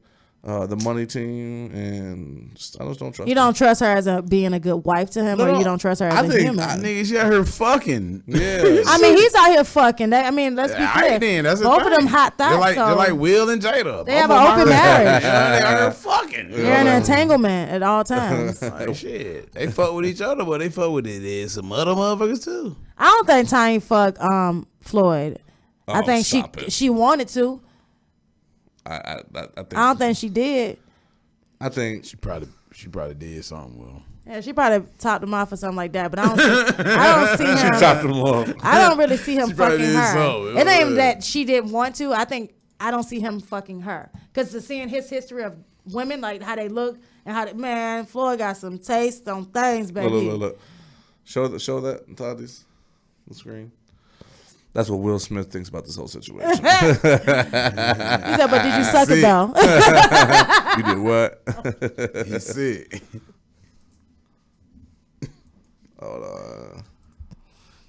S1: the money team, and I just don't trust.
S3: You don't trust her as being a good wife to him,
S1: No,
S3: or
S1: no,
S3: you don't trust her
S1: I
S3: as a
S1: think
S3: human?
S2: Nigga, she out here fucking.
S1: Yeah.
S3: I mean, he's out here fucking. Let's be
S2: All
S3: clear.
S2: right, then. That's the
S3: Both of
S2: thing.
S3: them hot
S2: They're
S3: thoughts.
S2: like,
S3: so
S2: they're like Will and Jada.
S3: they have an open marriage.
S2: They out here fucking.
S3: They're in an entanglement at all times.
S2: Like, shit. They fuck with each other, but they fuck with some other motherfuckers too.
S3: I don't think Tiny fucked Floyd. I
S1: Oh,
S3: think
S1: stop it.
S3: she wanted to.
S1: I think.
S3: I don't think she did.
S1: I think.
S2: She probably did something with him.
S3: Yeah, she probably topped him off or something like that. But I don't see him.
S1: Chopped him off.
S3: I don't really see him
S2: probably
S3: fucking
S2: did
S3: her.
S2: so.
S3: It ain't even that she didn't want to. I don't see him fucking her. Because seeing his history of women, like how they look and how man, Floyd got some taste on things, baby.
S1: Look. Show that, Toddies, the screen. That's what Will Smith thinks about this whole situation.
S3: He said, but did you suck it
S2: See?
S3: though?
S1: You did what?
S2: He's sick.
S1: Hold on.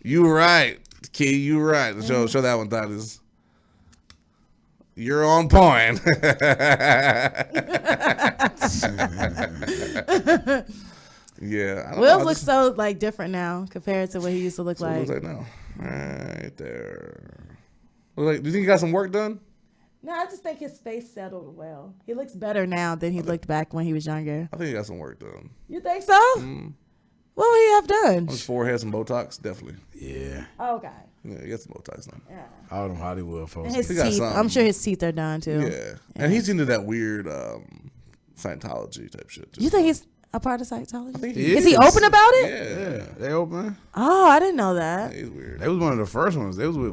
S1: You right, Key. You right. Show that one, Toddies. You're on point. Yeah. I don't
S3: Will
S1: know,
S3: looks so like different now compared to what he used to look
S1: what it
S3: like.
S1: looks like now. Right there. Like, do you think he got some work done?
S3: No, I just think his face settled well. He looks better now than he looked back when he was younger.
S1: I think he got some work done.
S3: You think so? What would he have done?
S1: On his forehead, some Botox, definitely.
S2: Yeah.
S3: Oh, okay.
S1: Yeah, he got some Botox now.
S3: Yeah.
S2: All them Hollywood folks.
S3: And his
S1: He got
S3: teeth.
S1: something.
S3: I'm sure his teeth are done too.
S1: Yeah. And he's into that weird Scientology type shit, too.
S3: You think he's a part of Scientology?
S1: I think
S2: He
S3: Is he open about it?
S1: Yeah.
S2: They open.
S3: Oh, I didn't know that.
S1: He's weird.
S2: They was one of the first ones. They was with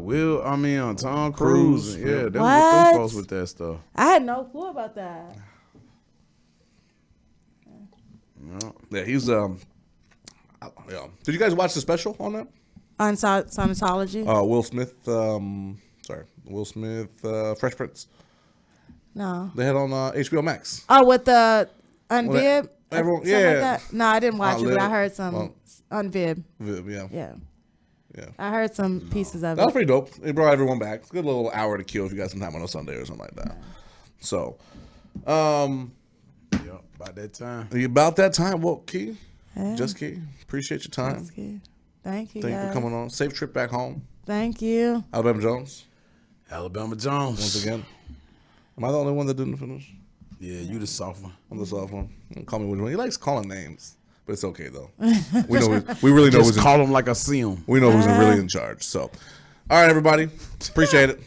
S2: Tom
S1: Cruise,
S2: Cruise.
S1: yeah.
S2: Yeah, they was with
S3: What?
S2: them folks with that stuff.
S3: I had no clue about that.
S1: Yeah, he's yeah. Did you guys watch the special on that?
S3: On Scientology?
S1: Will Smith, Will Smith, Fresh Prince.
S3: No.
S1: They had on HBO Max.
S3: Oh, with the Unvib?
S1: Well, everyone-
S3: Something like
S1: yeah.
S3: that? No, I didn't watch
S1: Aunt
S3: it, but I
S1: Lil-
S3: heard some
S1: well-
S3: Unvib.
S1: Yeah.
S3: Yeah. I heard some pieces of
S1: That was
S3: it.
S1: pretty dope. It brought everyone back. It's a good little hour to kill if you got some time on a Sunday or something like that. So,
S2: Yeah, about that time.
S1: about that time, well, Key,
S3: Yeah.
S1: just Key, appreciate your time.
S3: That's good. Thank you,
S1: Thank you
S3: guys.
S1: for coming on. Safe trip back home.
S3: Thank you.
S1: Alabama Jones,
S2: Alabama Jones.
S1: once again. Am I the only one that didn't finish?
S2: Yeah, you the soft one.
S1: I'm the soft one. Call me which one. He likes calling names, but it's okay though. We know. We really know.
S2: Just
S1: Who's in,
S2: call them like I see them.
S1: we know who's really in charge. So, all right, everybody. Appreciate it.